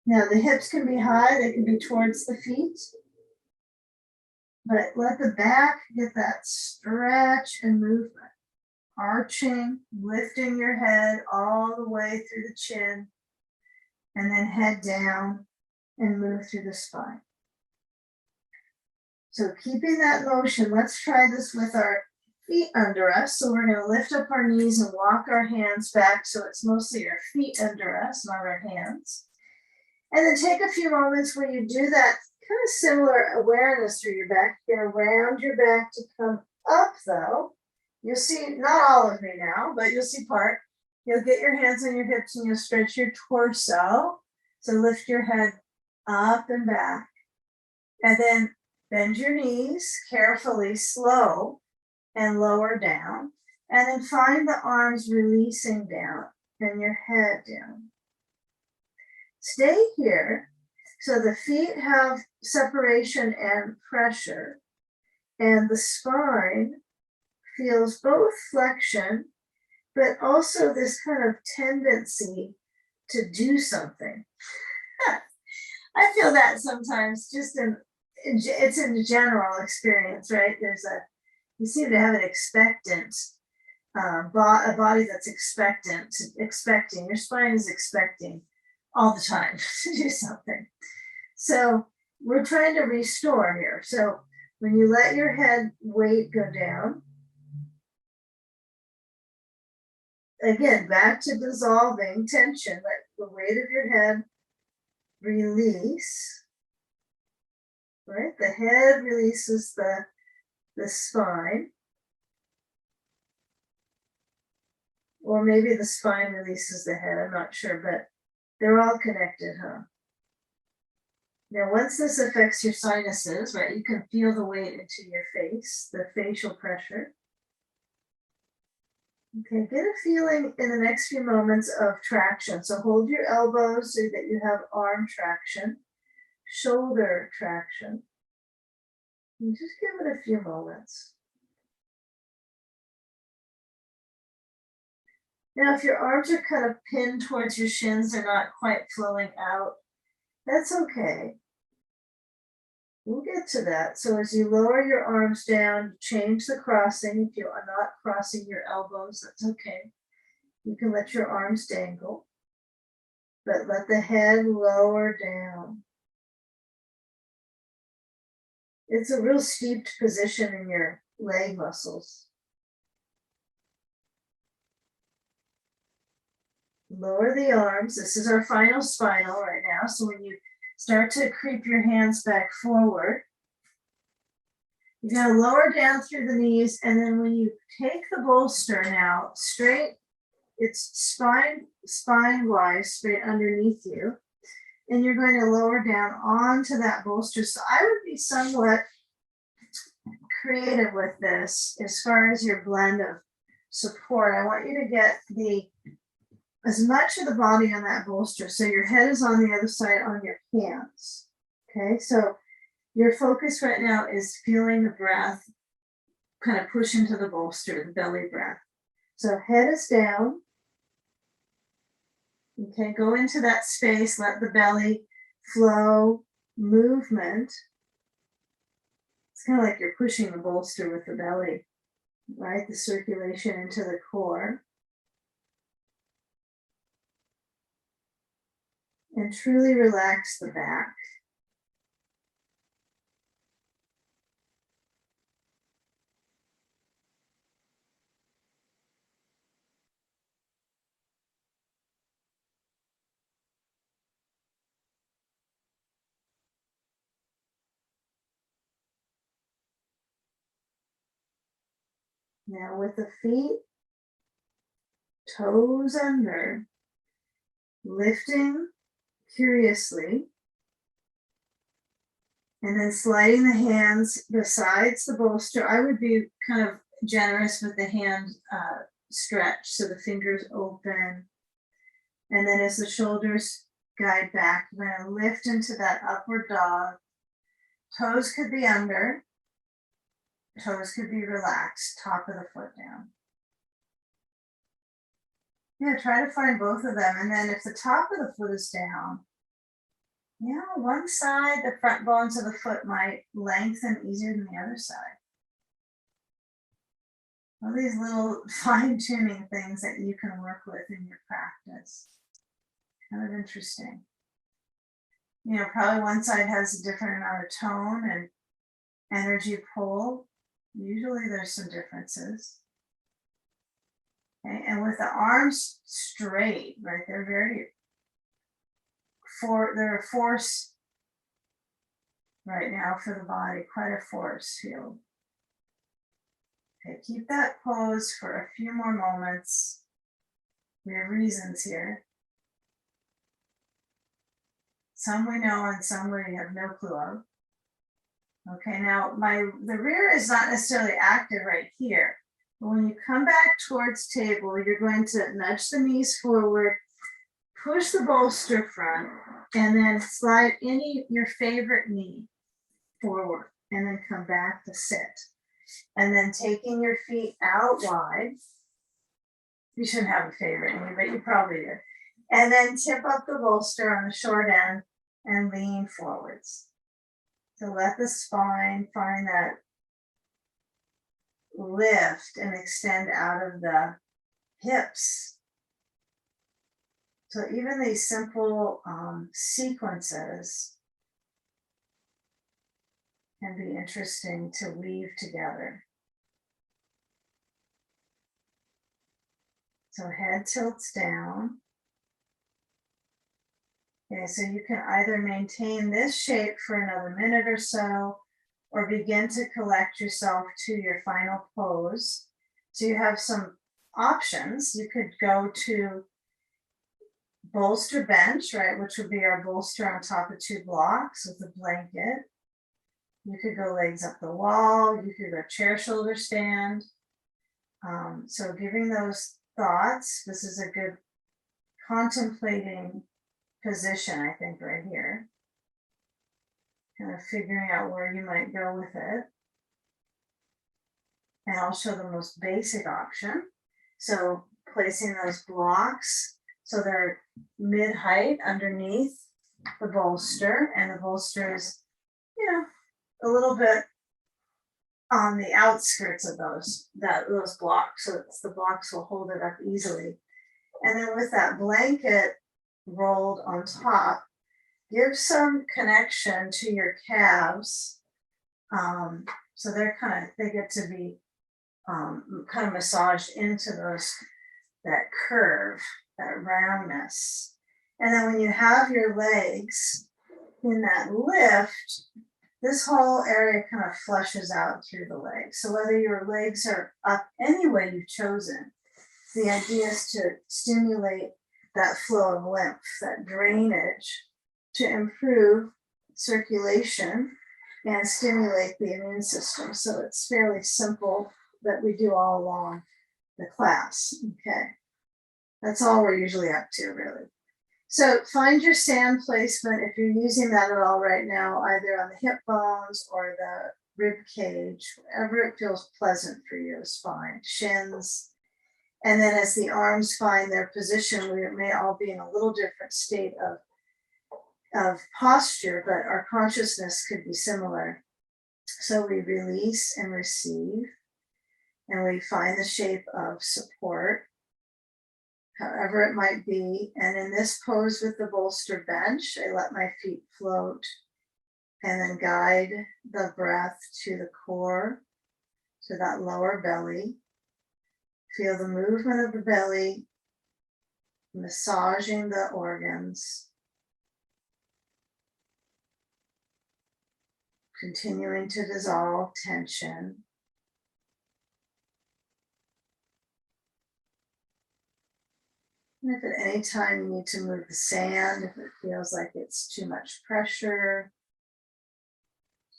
[SPEAKER 1] Now the hips can be high, they can be towards the feet, but let the back get that stretch and movement. Arching, lifting your head all the way through the chin, and then head down and move through the spine. So keeping that motion, let's try this with our feet under us. So we're going to lift up our knees and walk our hands back, so it's mostly our feet under us, not our hands. And then take a few moments when you do that kind of similar awareness through your back. You're going to round your back to come up, though. You'll see, not all of me now, but you'll see part. You'll get your hands on your hips and you'll stretch your torso. So lift your head up and back. And then bend your knees carefully, slow, and lower down. And then find the arms releasing down and your head down. Stay here. So the feet have separation and pressure, and the spine feels both flexion, but also this kind of tendency to do something. I feel that sometimes, just it's in the general experience, right? You seem to have an expectant, a body that's expecting. Your spine is expecting all the time to do something. So we're trying to restore here. So when you let your head weight go down, again, back to dissolving tension, let the weight of your head release, right? The head releases the spine, or maybe the spine releases the head, I'm not sure, but they're all connected, huh? Now, once this affects your sinuses, right, you can feel the weight into your face, the facial pressure. Okay, get a feeling in the next few moments of traction. So hold your elbows so that you have arm traction, shoulder traction. And just give it a few moments. Now, if your arms are kind of pinned towards your shins, they're not quite flowing out, that's okay. We'll get to that. So as you lower your arms down, change the crossing. If you are not crossing your elbows, that's okay. You can let your arms dangle, but let the head lower down. It's a real steeped position in your leg muscles. Lower the arms. This is our final spinal right now. So when you start to creep your hands back forward, you're going to lower down through the knees. And then when you take the bolster now straight, it's spine wise, straight underneath you. And you're going to lower down onto that bolster. So I would be somewhat creative with this as far as your blend of support. I want you to get as much of the body on that bolster. So your head is on the other side on your hands. Okay, so your focus right now is feeling the breath kind of push into the bolster, the belly breath. So head is down. Okay, go into that space, let the belly flow, movement. It's kind of like you're pushing the bolster with the belly, right? The circulation into the core. And truly relax the back. Now with the feet, toes under, lifting curiously, and then sliding the hands besides the bolster. I would be kind of generous with the hand stretch, so the fingers open. And then as the shoulders guide back, we're going to lift into that upward dog. Toes could be under, toes could be relaxed, top of the foot down. Yeah, try to find both of them. And then if the top of the foot is down, yeah, one side, the front bones of the foot might lengthen easier than the other side. All these little fine-tuning things that you can work with in your practice. Kind of interesting. You know, probably one side has a different amount of tone and energy pull. Usually there's some differences. Okay, and with the arms straight, right, they're a force right now for the body, quite a force field. Okay, keep that pose for a few more moments. We have reasons here. Some we know and some we have no clue of. Okay, now the rear is not necessarily active right here. But when you come back towards table, you're going to nudge the knees forward, push the bolster front, and then slide your favorite knee forward, and then come back to sit. And then taking your feet out wide. You shouldn't have a favorite knee, but you probably do. And then tip up the bolster on the short end and lean forwards. So let the spine find that lift and extend out of the hips. So even these simple sequences can be interesting to weave together. So head tilts down. Okay, so you can either maintain this shape for another minute or so, or begin to collect yourself to your final pose. So you have some options. You could go to bolster bench, right, which would be our bolster on top of two blocks with a blanket. You could go legs up the wall. You could go chair shoulder stand. So giving those thoughts, this is a good contemplating position, I think, right here. Kind of figuring out where you might go with it. And I'll show the most basic option. So placing those blocks so they're mid-height underneath the bolster, and the bolster is, you know, a little bit on the outskirts of those blocks, so that the blocks will hold it up easily. And then with that blanket rolled on top, give some connection to your calves. So they get to be kind of massaged into that curve, that roundness. And then when you have your legs in that lift, this whole area kind of flushes out through the legs. So whether your legs are up any way you've chosen, the idea is to stimulate that flow of lymph, that drainage, to improve circulation and stimulate the immune system. So it's fairly simple that we do all along the class. Okay, that's all we're usually up to, really. So find your sand placement if you're using that at all right now, either on the hip bones or the rib cage, wherever it feels pleasant for you is fine. Shins. And then as the arms find their position, we may all be in a little different state of posture, but our consciousness could be similar. So we release and receive, and we find the shape of support, however it might be. And in this pose with the bolster bench, I let my feet float and then guide the breath to the core, to that lower belly. Feel the movement of the belly, massaging the organs, continuing to dissolve tension. And if at any time you need to move the sand, if it feels like it's too much pressure,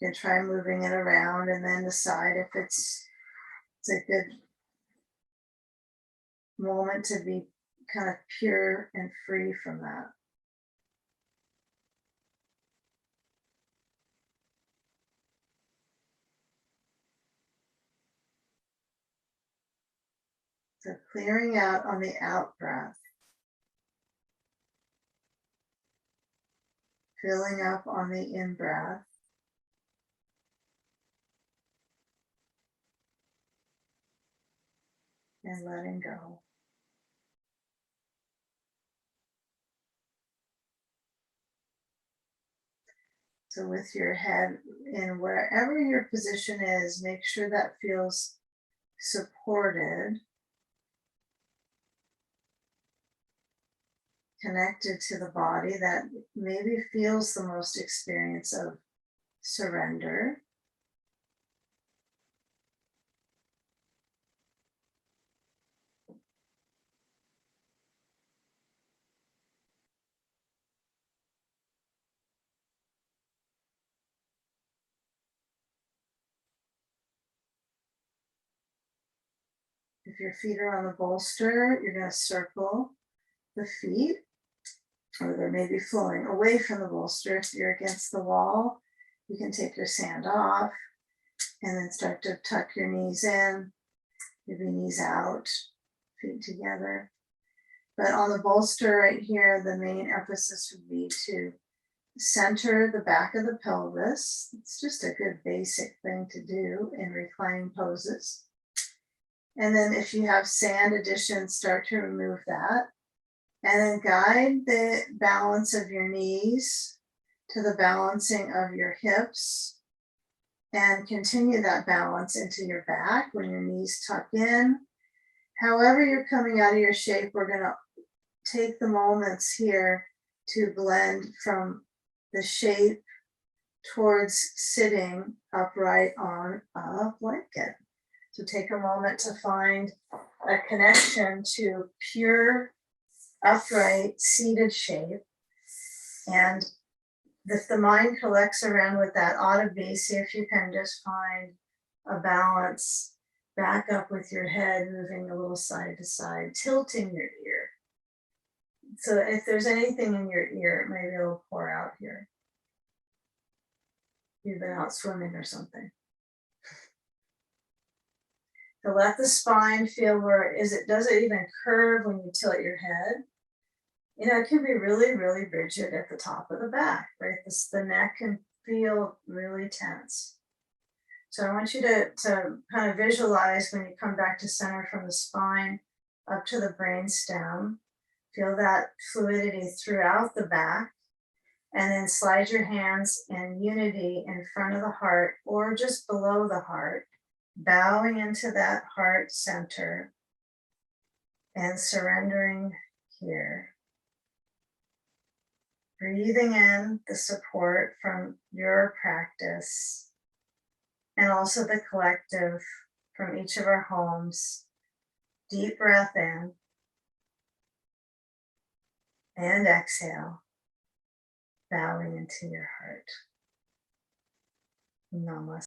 [SPEAKER 1] you can try moving it around and then decide if it's a good moment to be kind of pure and free from that. So clearing out on the out breath, filling up on the in breath, and letting go. So with your head in wherever your position is, make sure that feels supported, connected to the body, that maybe feels the most experience of surrender. If your feet are on the bolster, you're going to circle the feet, or they're maybe flowing away from the bolster. If you're against the wall, you can take your sand off and then start to tuck your knees in, maybe knees out, feet together. But on the bolster right here, the main emphasis would be to center the back of the pelvis. It's just a good basic thing to do in reclining poses. And then if you have sand additions, start to remove that. And then guide the balance of your knees to the balancing of your hips, and continue that balance into your back when your knees tuck in. However you're coming out of your shape, we're going to take the moments here to blend from the shape towards sitting upright on a blanket. So take a moment to find a connection to pure, upright, seated shape. And if the mind collects around with that, ought to be, see if you can just find a balance back up with your head, moving a little side to side, tilting your ear. So if there's anything in your ear, maybe it'll pour out here. You've been out swimming or something. So let the spine feel where does it even curve when you tilt your head? You know, it can be really, really rigid at the top of the back, right? The neck can feel really tense. So I want you to kind of visualize when you come back to center from the spine up to the brain stem. Feel that fluidity throughout the back. And then slide your hands in unity in front of the heart or just below the heart, bowing into that heart center and surrendering here. Breathing in the support from your practice and also the collective from each of our homes. Deep breath in and exhale, bowing into your heart. Namaste.